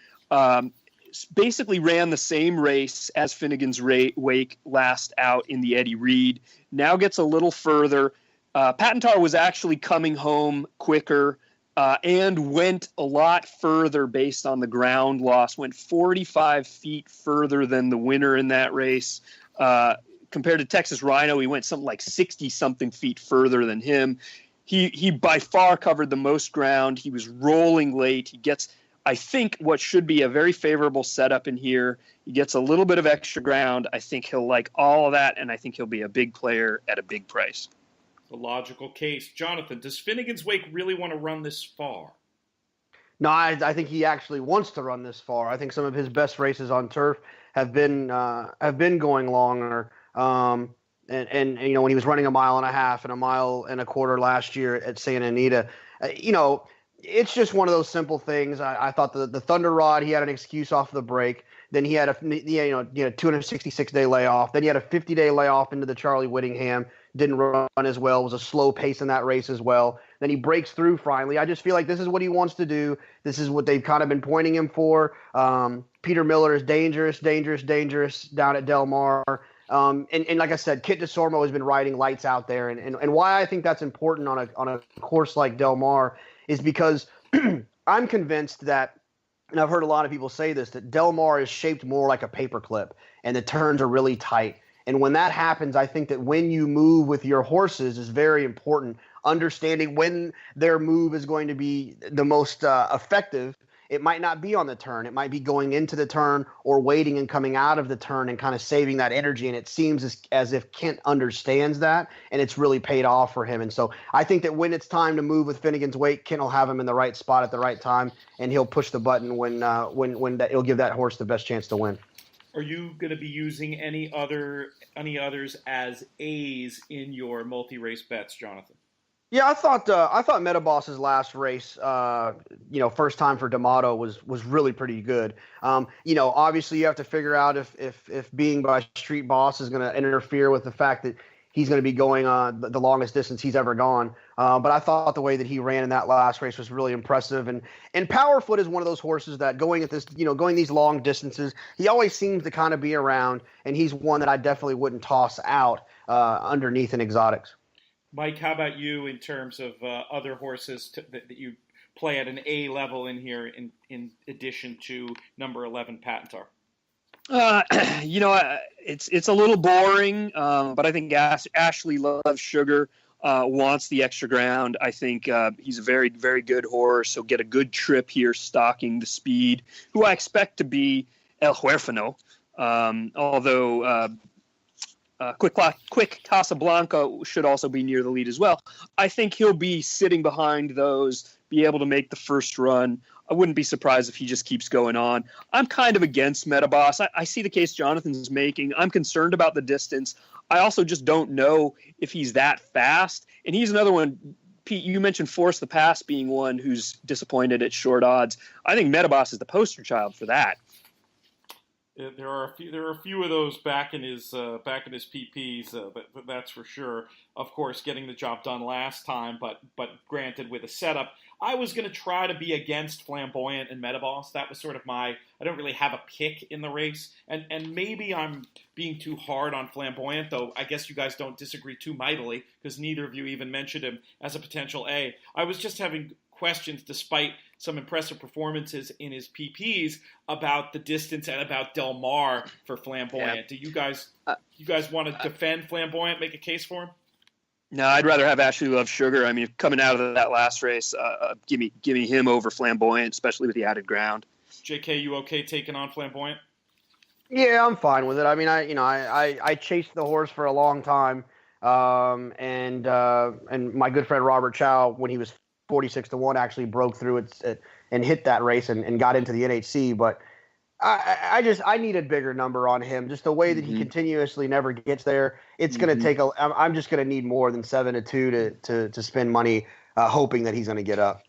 basically ran the same race as Finnegan's Wake last out in the Eddie Reed. Now gets a little further. Patentar was actually coming home quicker and went a lot further based on the ground loss, went 45 feet further than the winner in that race. Compared to Texas Rhino, he went something like 60-something feet further than him. He by far covered the most ground. He was rolling late. He gets, I think, what should be a very favorable setup in here. He gets a little bit of extra ground. I think he'll like all of that, and I think he'll be a big player at a big price. The logical case. Jonathan, does Finnegan's Wake really want to run this far? No, I think he actually wants to run this far. I think some of his best races on turf have been going longer. And you know, when he was running a mile and a half and a mile and a quarter last year at Santa Anita, you know, it's just one of those simple things. I thought the Thunder Rod, he had an excuse off the break. Then he had a 266-day layoff. Then he had a 50-day layoff into the Charlie Whittingham. Didn't run as well. It was a slow pace in that race as well. Then he breaks through finally. I just feel like this is what he wants to do. This is what they've kind of been pointing him for. Peter Miller is dangerous down at Del Mar. And like I said, Kit DeSormo has been riding lights out there. And why I think that's important on a course like Del Mar is because I'm convinced that, and I've heard a lot of people say this, that Del Mar is shaped more like a paperclip and the turns are really tight. And when that happens, I think that when you move with your horses is very important. Understanding when their move is going to be the most effective. It might not be on the turn. It might be going into the turn or waiting and coming out of the turn and kind of saving that energy. And it seems as if Kent understands that, and it's really paid off for him. And so I think that when it's time to move with Finnegan's Wake, Kent will have him in the right spot at the right time, and he'll push the button when he'll give that horse the best chance to win. Are you going to be using any others as A's in your multi-race bets, Jonathan? Yeah, I thought Metaboss's last race, first time for D'Amato was really pretty good. Obviously you have to figure out if being by Street Boss is going to interfere with the fact that he's going to be going on the longest distance he's ever gone. But I thought the way that he ran in that last race was really impressive. And Powerfoot is one of those horses that going these long distances, he always seems to kind of be around, and he's one that I definitely wouldn't toss out underneath an exotics. Mike, how about you in terms of other horses that you play at an A level in here in addition to number 11 Patentar? It's a little boring, but I think Ashley Loves Sugar wants the extra ground. I think he's a very, very good horse. He'll get a good trip here, stalking the speed, who I expect to be El Huérfano, although Quick Casablanca should also be near the lead as well. I think he'll be sitting behind those, be able to make the first run. I wouldn't be surprised if he just keeps going on. I'm kind of against Metaboss. I see the case Jonathan's making. I'm concerned about the distance. I also just don't know if he's that fast. And he's another one. Pete, you mentioned Force the Pass being one who's disappointed at short odds. I think Metaboss is the poster child for that. There are a few of those back in his PPs, but that's for sure. Of course, getting the job done last time, but granted with a setup. I was going to try to be against Flamboyant and Metaboss. That was sort of I don't really have a pick in the race, and maybe I'm being too hard on Flamboyant, though I guess you guys don't disagree too mightily because neither of you even mentioned him as a potential A. I was just having questions, despite some impressive performances in his PPs, about the distance and about Del Mar for Flamboyant. Do you guys want to defend Flamboyant, make a case for him? No, I'd rather have Ashley Love Sugar. I mean, coming out of that last race, give me him over Flamboyant, especially with the added ground. JK, you okay taking on Flamboyant? Yeah, I'm fine with it. I mean, I chased the horse for a long time, and my good friend Robert Chow, when he was 46-1, actually broke through it and hit that race and got into the NHC. But I need a bigger number on him. Just the way that he continuously never gets there, it's going to take I'm just going to need more than 7-2 to spend money hoping that he's going to get up.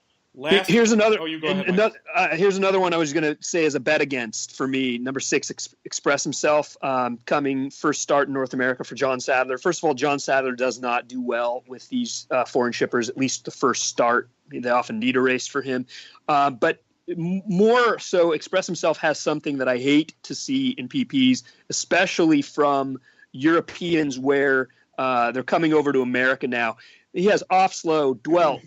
Here's another. Oh, you go ahead, here's another one I was going to say as a bet against for me. Number 6, Express Himself, coming first start in North America for John Sadler. First of all, John Sadler does not do well with these foreign shippers. At least the first start, they often need a race for him. But more so Express himself has something that I hate to see in PPs, especially from Europeans where they're coming over to America now. He has off slow, dwell,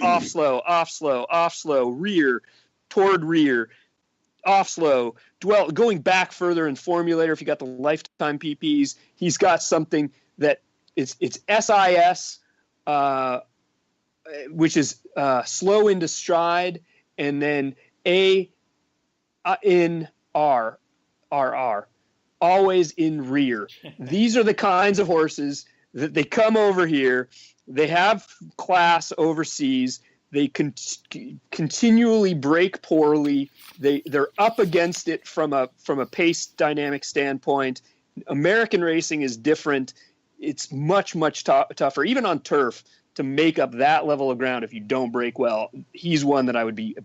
off slow, rear, toward rear, off slow, dwell, going back further in Formulator. If you got the lifetime PPs, he's got something that it's SIS, which is slow into stride, and then A in R, always in rear. These are the kinds of horses that they come over here. They have class overseas. They continually break poorly. They're up against it from a pace dynamic standpoint. American racing is different. It's much tougher, even on turf, to make up that level of ground if you don't break well. He's one that I would be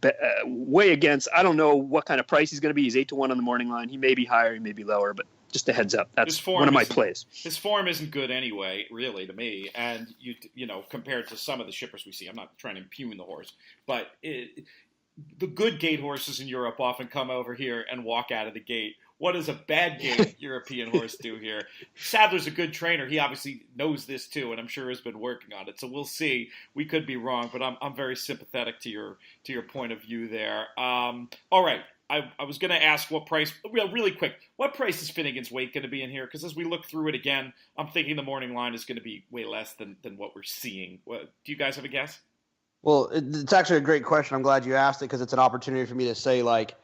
way against. I don't know what kind of price he's going to be. He's 8-1 on the morning line. He may be higher, he may be lower, but just a heads up. That's one of my plays. His form isn't good anyway, really, to me. And you know, compared to some of the shippers we see, I'm not trying to impugn the horse, but the good gate horses in Europe often come over here and walk out of the gate. What does a bad gate European horse do here? Sadler's a good trainer. He obviously knows this too, and I'm sure has been working on it. So we'll see. We could be wrong, but I'm very sympathetic to your point of view there. All right. I was going to ask what price, really quick, what price is Finnegan's Wake going to be in here? Because as we look through it again, I'm thinking the morning line is going to be way less than what we're seeing. Do you guys have a guess? Well, it's actually a great question. I'm glad you asked it because it's an opportunity for me to say, like,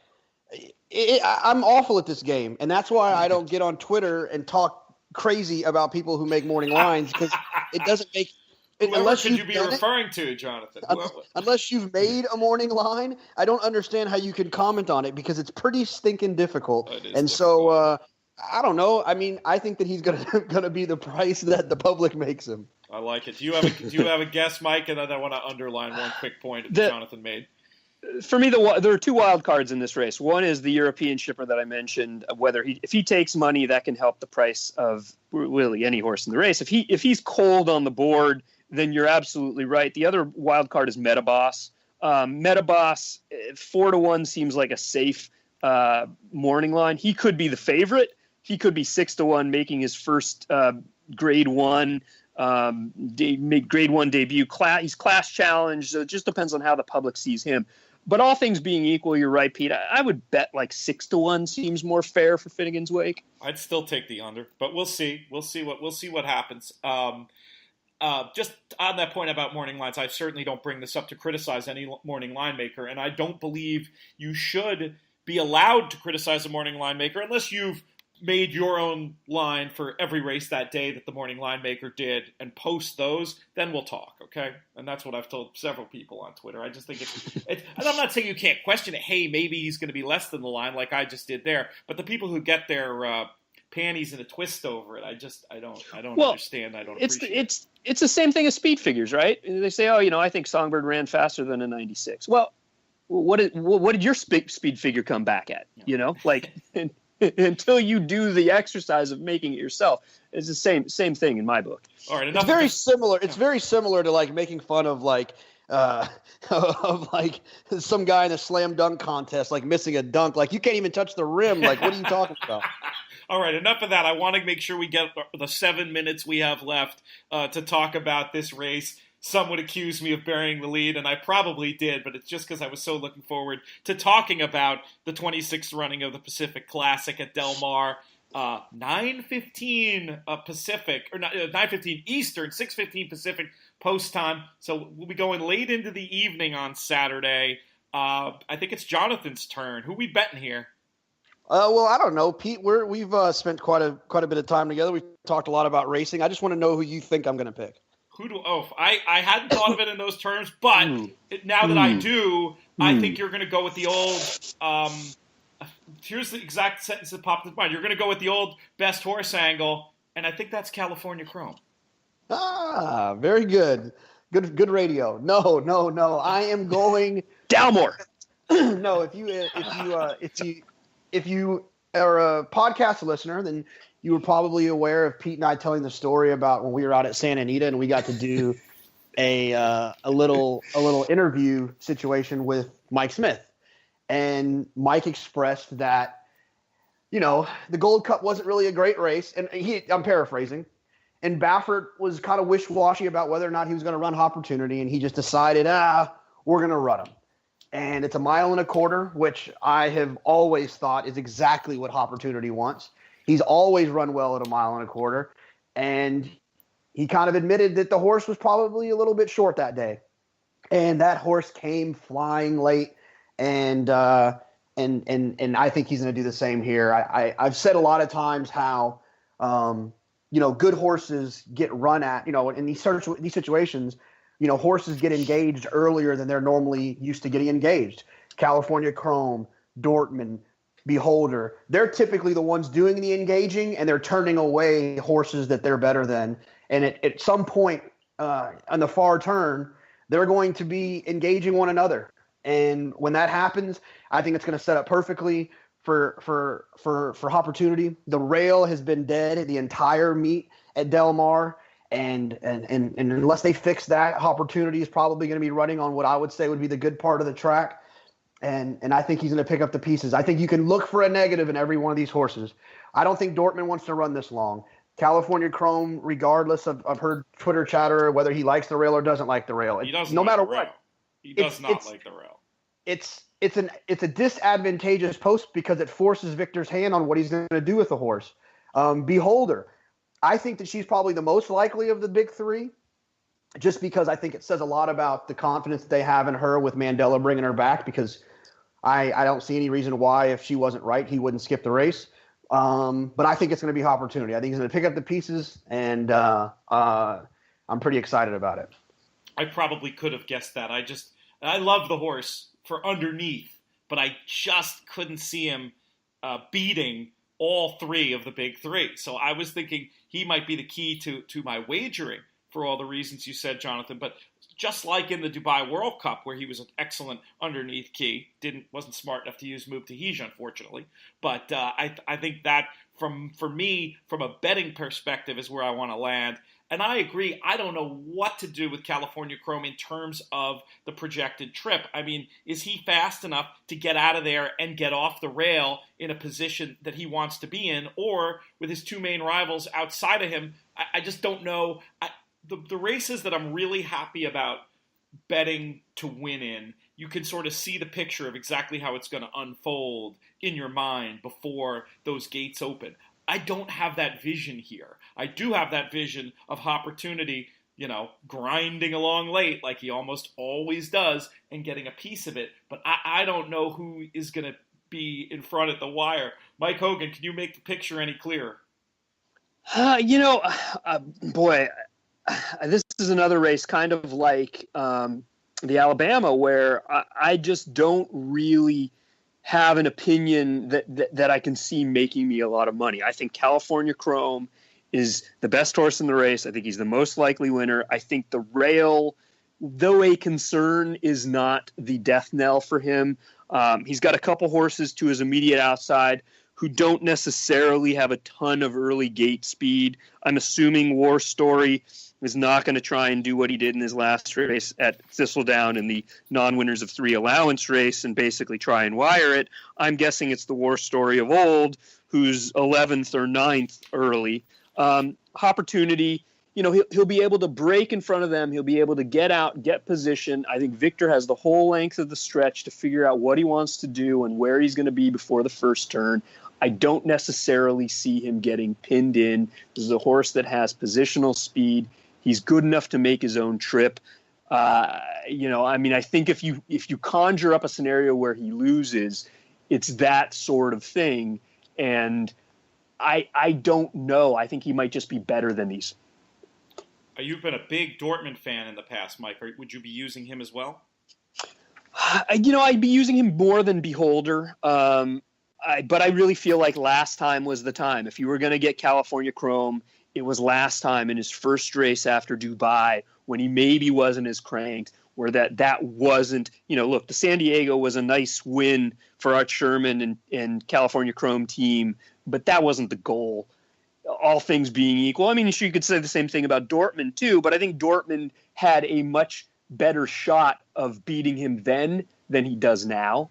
I'm awful at this game, and that's why I don't get on Twitter and talk crazy about people who make morning lines, because it doesn't make – Unless you be referring to, Jonathan? Unless you've made a morning line, I don't understand how you can comment on it because it's pretty stinking difficult. So I don't know. I mean, I think that he's gonna be the price that the public makes him. I like it. Do you have a guess, Mike? And then I want to underline one quick point that Jonathan made. For me, there are two wild cards in this race. One is the European shipper that I mentioned. If he takes money, that can help the price of really any horse in the race. If he's cold on the board, then you're absolutely right. The other wild card is Metaboss. Metaboss 4-1 seems like a safe morning line. He could be the favorite. He could be 6-1, making his first Grade 1. Grade 1 debut. He's class challenged. So it just depends on how the public sees him. But all things being equal, you're right, Pete. I would bet like 6-1 seems more fair for Finnegan's Wake. I'd still take the under, but we'll see. We'll see what happens. Just on that point about morning lines, I certainly don't bring this up to criticize any morning line maker, and I don't believe you should be allowed to criticize a morning line maker unless you've made your own line for every race that day that the morning line maker did and post those, then we'll talk, okay? And that's what I've told several people on Twitter. I just think it's and I'm not saying you can't question it. Hey, maybe he's going to be less than the line like I just did there. But the people who get their panties in a twist over it, I don't understand. I don't appreciate it. It's the same thing as speed figures, right? They say, I think Songbird ran faster than a 96. Well, what did your speed figure come back at? Until you do the exercise of making it yourself, it's the same thing in my book. All right, it's very similar. It's very similar to like making fun of of like some guy in a slam dunk contest, like missing a dunk. Like you can't even touch the rim. Like what are you talking about? All right, enough of that. I want to make sure we get the 7 minutes we have left to talk about this race. Some would accuse me of burying the lead, and I probably did, but it's just because I was so looking forward to talking about the 26th running of the Pacific Classic at Del Mar. 9:15 Pacific, or 9:15 Eastern, 6:15 Pacific post time. So we'll be going late into the evening on Saturday. I think it's Jonathan's turn. Who we betting here? Well, I don't know, Pete. We've spent quite a bit of time together. We've talked a lot about racing. I just want to know who you think I'm going to pick. I hadn't thought of it in those terms, but now that I do, I think you're going to go with the old. Here's the exact sentence that popped in mind. You're going to go with the old best horse angle, and I think that's California Chrome. Ah, very good. Good radio. No. I am going Dalmore. No, if you are a podcast listener, then you were probably aware of Pete and I telling the story about when we were out at Santa Anita and we got to do a little interview situation with Mike Smith. And Mike expressed that, the Gold Cup wasn't really a great race. And I'm paraphrasing. And Baffert was kind of wish-washy about whether or not he was going to run Opportunity. And he just decided, we're going to run him. And it's a 1.25 miles, which I have always thought is exactly what Opportunity wants. He's always run well at a 1.25 miles. And he kind of admitted that the horse was probably a little bit short that day. And that horse came flying late. And I think he's going to do the same here. I've said a lot of times how, good horses get run at, in these situations, horses get engaged earlier than they're normally used to getting engaged. California Chrome, Dortmund, Beholder, they're typically the ones doing the engaging, and they're turning away horses that they're better than. And at some point on the far turn, they're going to be engaging one another. And when that happens, I think it's going to set up perfectly for Opportunity. The rail has been dead the entire meet at Del Mar, and unless they fix that, Opportunity is probably going to be running on what I would say would be the good part of the track. And I think he's going to pick up the pieces. I think you can look for a negative in every one of these horses. I don't think Dortmund wants to run this long. California Chrome, regardless of I've heard Twitter chatter whether he likes the rail or doesn't like the rail. He doesn't. No like matter the rail. what, He does not like the rail. It's a disadvantageous post because it forces Victor's hand on what he's going to do with the horse. Beholder, I think that she's probably the most likely of the big three, just because I think it says a lot about the confidence that they have in her with Mandela bringing her back, because I don't see any reason why, if she wasn't right, he wouldn't skip the race. But I think it's going to be Opportunity. I think he's going to pick up the pieces, and I'm pretty excited about it. I probably could have guessed that. I love the horse for underneath, but I just couldn't see him beating all three of the big three. So I was thinking he might be the key to my wagering for all the reasons you said, Jonathan. But just like in the Dubai World Cup, where he was an excellent underneath key, wasn't smart enough to use Move to Hige, unfortunately. But I think that for me, from a betting perspective, is where I want to land. And I agree. I don't know what to do with California Chrome in terms of the projected trip. I mean, is he fast enough to get out of there and get off the rail in a position that he wants to be in? Or with his two main rivals outside of him, I just don't know. The races that I'm really happy about betting to win in, you can sort of see the picture of exactly how it's going to unfold in your mind before those gates open. I don't have that vision here. I do have that vision of Opportunity, grinding along late like he almost always does and getting a piece of it. But I don't know who is going to be in front at the wire. Mike Hogan, can you make the picture any clearer? Boy, this is another race kind of like the Alabama, where I just don't really have an opinion that I can see making me a lot of money. I think California Chrome is the best horse in the race. I think he's the most likely winner. I think the rail, though a concern, is not the death knell for him. He's got a couple horses to his immediate outside who don't necessarily have a ton of early gate speed. I'm assuming War Story is not going to try and do what he did in his last race at Thistledown in the non-winners of three allowance race and basically try and wire it. I'm guessing it's the War Story of old, who's 11th or 9th early. Opportunity, he'll be able to break in front of them. He'll be able to get out, get position. I think Victor has the whole length of the stretch to figure out what he wants to do and where he's going to be before the first turn. I don't necessarily see him getting pinned in. This is a horse that has positional speed. He's good enough to make his own trip. I think if you conjure up a scenario where he loses, it's that sort of thing. And I don't know. I think he might just be better than these. You've been a big Dortmund fan in the past, Mike. Would you be using him as well? I'd be using him more than Beholder. But I really feel like last time was the time. If you were going to get California Chrome, it was last time in his first race after Dubai when he maybe wasn't as cranked, where that wasn't, look, the San Diego was a nice win for Art Sherman and California Chrome team, but that wasn't the goal, all things being equal. I mean, you could say the same thing about Dortmund too, but I think Dortmund had a much better shot of beating him then than he does now.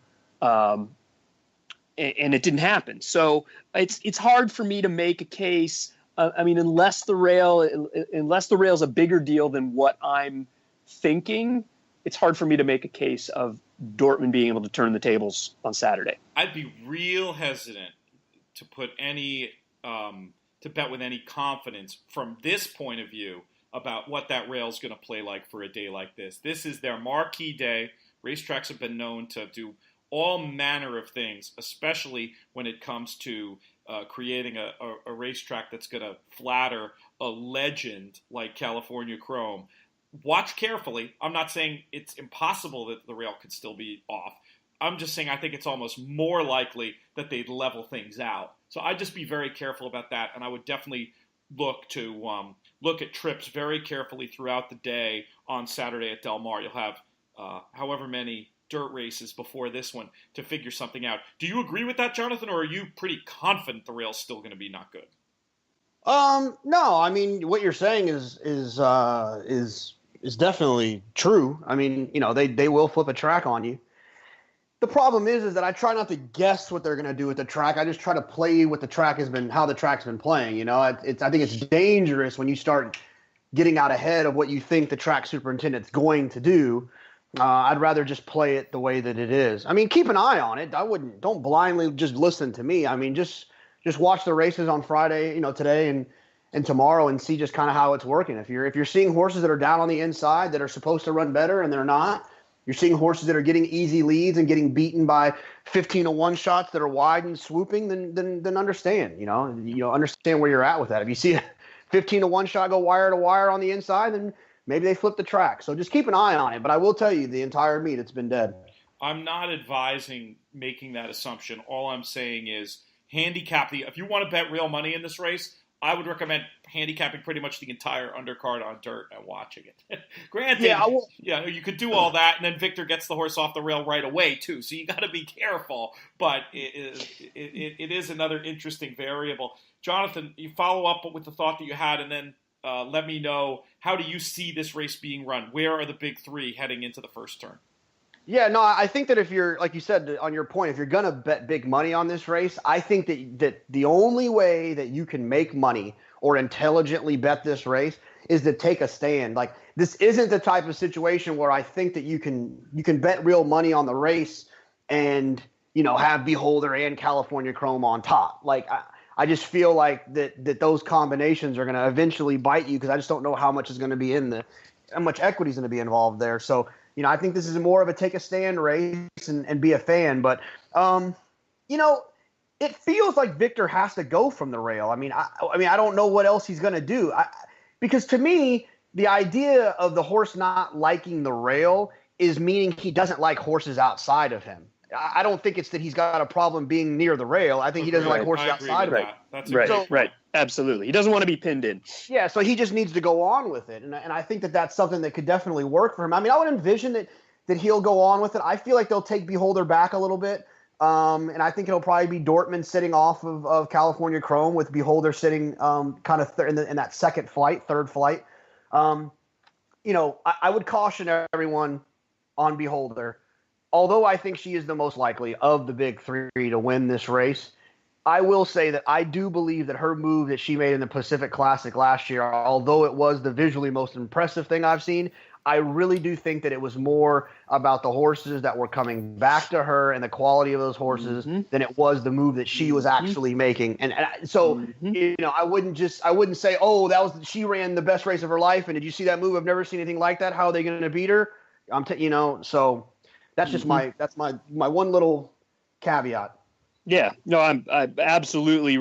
and it didn't happen. So it's hard for me to make a case. I mean, unless the rail's a bigger deal than what I'm thinking, it's hard for me to make a case of Dortmund being able to turn the tables on Saturday. I'd be real hesitant to put any to bet with any confidence from this point of view about what that rail's going to play like for a day like this. This is their marquee day. Racetracks have been known to do all manner of things, especially when it comes to creating a racetrack that's going to flatter a legend like California Chrome. Watch carefully. I'm not saying it's impossible that the rail could still be off. I'm just saying I think it's almost more likely that they'd level things out. So I'd just be very careful about that, and I would definitely look at trips very carefully throughout the day on Saturday at Del Mar. You'll have however many dirt races before this one to figure something out. Do you agree with that, Jonathan, or are you pretty confident the rail's still going to be not good? No, I mean, what you're saying is definitely true. I mean, they will flip a track on you. The problem is that I try not to guess what they're going to do with the track. I just try to play what how the track's been playing. I think it's dangerous when you start getting out ahead of what you think the track superintendent's going to do. I'd rather just play it the way that it is. I mean, keep an eye on it. Don't blindly just listen to me. I mean, just watch the races on Friday, today and tomorrow, and see just kind of how it's working. If you're seeing horses that are down on the inside that are supposed to run better and they're not, you're seeing horses that are getting easy leads and getting beaten by 15-1 shots that are wide and swooping, then understand. Understand where you're at with that. If you see a 15-1 shot go wire to wire on the inside, then maybe they flip the track. So just keep an eye on it. But I will tell you, the entire meet, it's been dead. I'm not advising making that assumption. All I'm saying is handicap if you want to bet real money in this race, I would recommend handicapping pretty much the entire undercard on dirt and watching it. Granted, you could do all that, and then Victor gets the horse off the rail right away, too. So you got to be careful, but it is another interesting variable. Jonathan, you follow up with the thought that you had, and then let me know, how do you see this race being run? Where are the big three heading into the first turn? Yeah, no, I think that if you're, like you said, on your point, if you're going to bet big money on this race, I think that the only way that you can make money or intelligently bet this race is to take a stand. Like, this isn't the type of situation where I think that you can bet real money on the race and, have Beholder and California Chrome on top. Like, I just feel like that those combinations are going to eventually bite you, because I just don't know how much is going to be how much equity is going to be involved there. So, I think this is more of a take a stand race and be a fan. But, it feels like Victor has to go from the rail. I mean, I don't know what else he's going to do. Because to me, the idea of the horse not liking the rail is meaning he doesn't like horses outside of him. I don't think it's that he's got a problem being near the rail. I think he doesn't like horses outside of him. That's right. Absolutely. He doesn't want to be pinned in. Yeah, so he just needs to go on with it. And I think that's something that could definitely work for him. I mean, I would envision that he'll go on with it. I feel like they'll take Beholder back a little bit. And I think it'll probably be Dortmund sitting off of California Chrome, with Beholder sitting kind of in that third flight. I would caution everyone on Beholder. Although I think she is the most likely of the big three to win this race, I will say that I do believe that her move that she made in the Pacific Classic last year, although it was the visually most impressive thing I've seen, I really do think that it was more about the horses that were coming back to her and the quality of those horses than it was the move that she was actually making. And so, I wouldn't say, oh, she ran the best race of her life, and did you see that move? I've never seen anything like that. How are they going to beat her? So that's just my one little caveat. Yeah, no,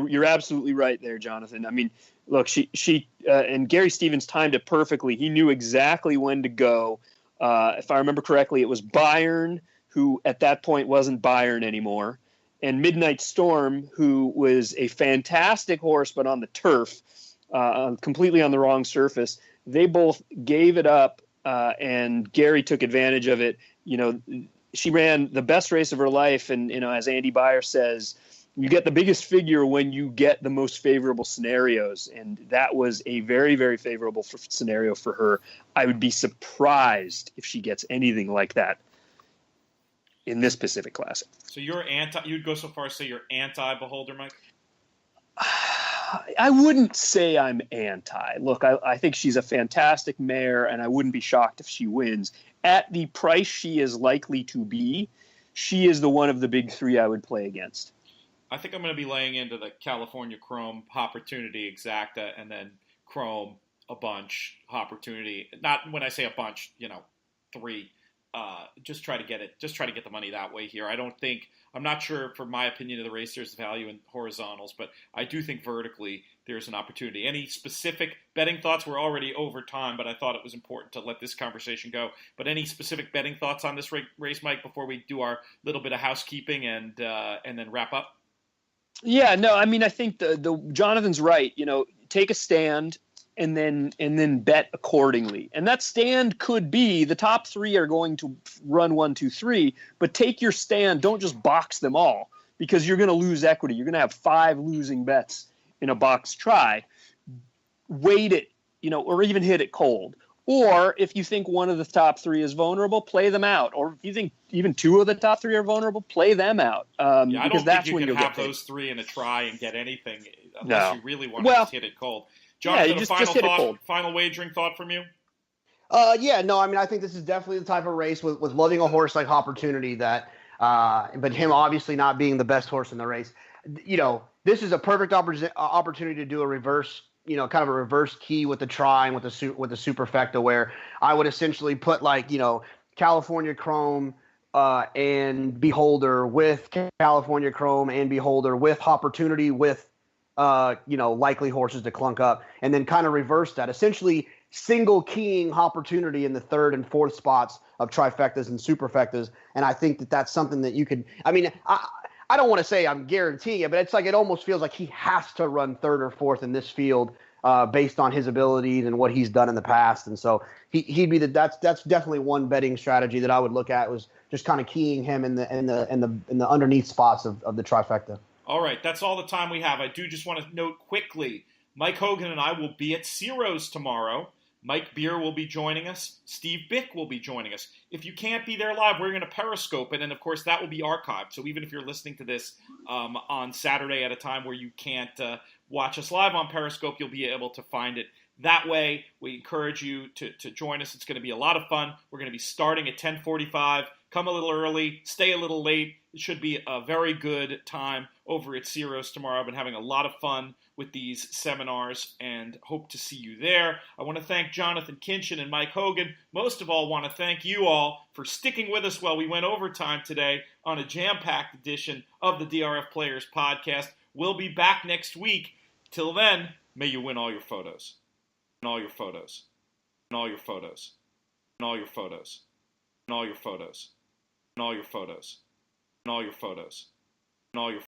you're absolutely right there, Jonathan. I mean, look, she and Gary Stevens timed it perfectly. He knew exactly when to go. If I remember correctly, it was Bayern, who at that point wasn't Bayern anymore, and Midnight Storm, who was a fantastic horse, but on the turf, completely on the wrong surface. They both gave it up, and Gary took advantage of it. She ran the best race of her life, and as Andy Beyer says, you get the biggest figure when you get the most favorable scenarios, and that was a very, very favorable scenario for her. I would be surprised if she gets anything like that. in this Pacific Classic. So you'd go so far as say you're anti-Beholder, Mike? I wouldn't say I'm anti. Look, I think she's a fantastic mare, and I wouldn't be shocked if she wins. At the price she is likely to be, she is the one of the big three I would play against. I think I'm going to be laying into the California Chrome Opportunity Exacta, and then Chrome a bunch Opportunity. Not when I say a bunch, 3. Just try to get the money that way here. I'm not sure, for my opinion of the race, there's value in horizontals, but I do think vertically there's an opportunity. Any specific betting thoughts? We're already over time, but I thought it was important to let this conversation go. But any specific betting thoughts on this race, Mike, before we do our little bit of housekeeping and then wrap up? Yeah, no, I mean, I think the Jonathan's right. Take a stand and then bet accordingly. And that stand could be the top 3 are going to run 1, 2, 3, but take your stand. Don't just box them all, because you're going to lose equity. You're going to have 5 losing bets in a box try. Weight it, or even hit it cold. Or if you think one of the top 3 is vulnerable, play them out. Or if you think even 2 of the top 3 are vulnerable, play them out. I don't think you can have those 3 in a try and get anything unless you really want to just hit it cold. Jonathan, a final wagering thought from you? I think this is definitely the type of race with loving a horse like Opportunity that, but him obviously not being the best horse in the race. This is a perfect opportunity to do a reverse, kind of a reverse key with the try and with the superfecta, where I would essentially put California Chrome and Beholder with California Chrome and Beholder with Opportunity with likely horses to clunk up, and then kind of reverse that, essentially single keying Opportunity in the 3rd and 4th spots of trifectas and superfectas. And I think that that's something that you could, I don't want to say I'm guaranteeing it, but it's like, it almost feels like he has to run 3rd or 4th in this field based on his abilities and what he's done in the past. And so he'd be that's definitely one betting strategy that I would look at, was just kind of keying him in the underneath spots of the trifecta. All right, that's all the time we have. I do just want to note quickly, Mike Hogan and I will be at Ciro's tomorrow. Mike Beer will be joining us. Steve Bick will be joining us. If you can't be there live, we're going to Periscope it, and of course that will be archived. So even if you're listening to this on Saturday at a time where you can't watch us live on Periscope, you'll be able to find it that way. We encourage you to join us. It's going to be a lot of fun. We're going to be starting at 10:45. Come a little early, stay a little late. It should be a very good time over at Ciro's tomorrow. I've been having a lot of fun with these seminars and hope to see you there. I want to thank Jonathon Kinchen and Mike Hogan. Most of all, want to thank you all for sticking with us while we went overtime today on a jam-packed edition of the DRF Players Podcast. We'll be back next week. Till then, may you win all your photos. And all your photos. And all your photos. And all your photos. And all your photos. And all your photos. And all your photos. And all your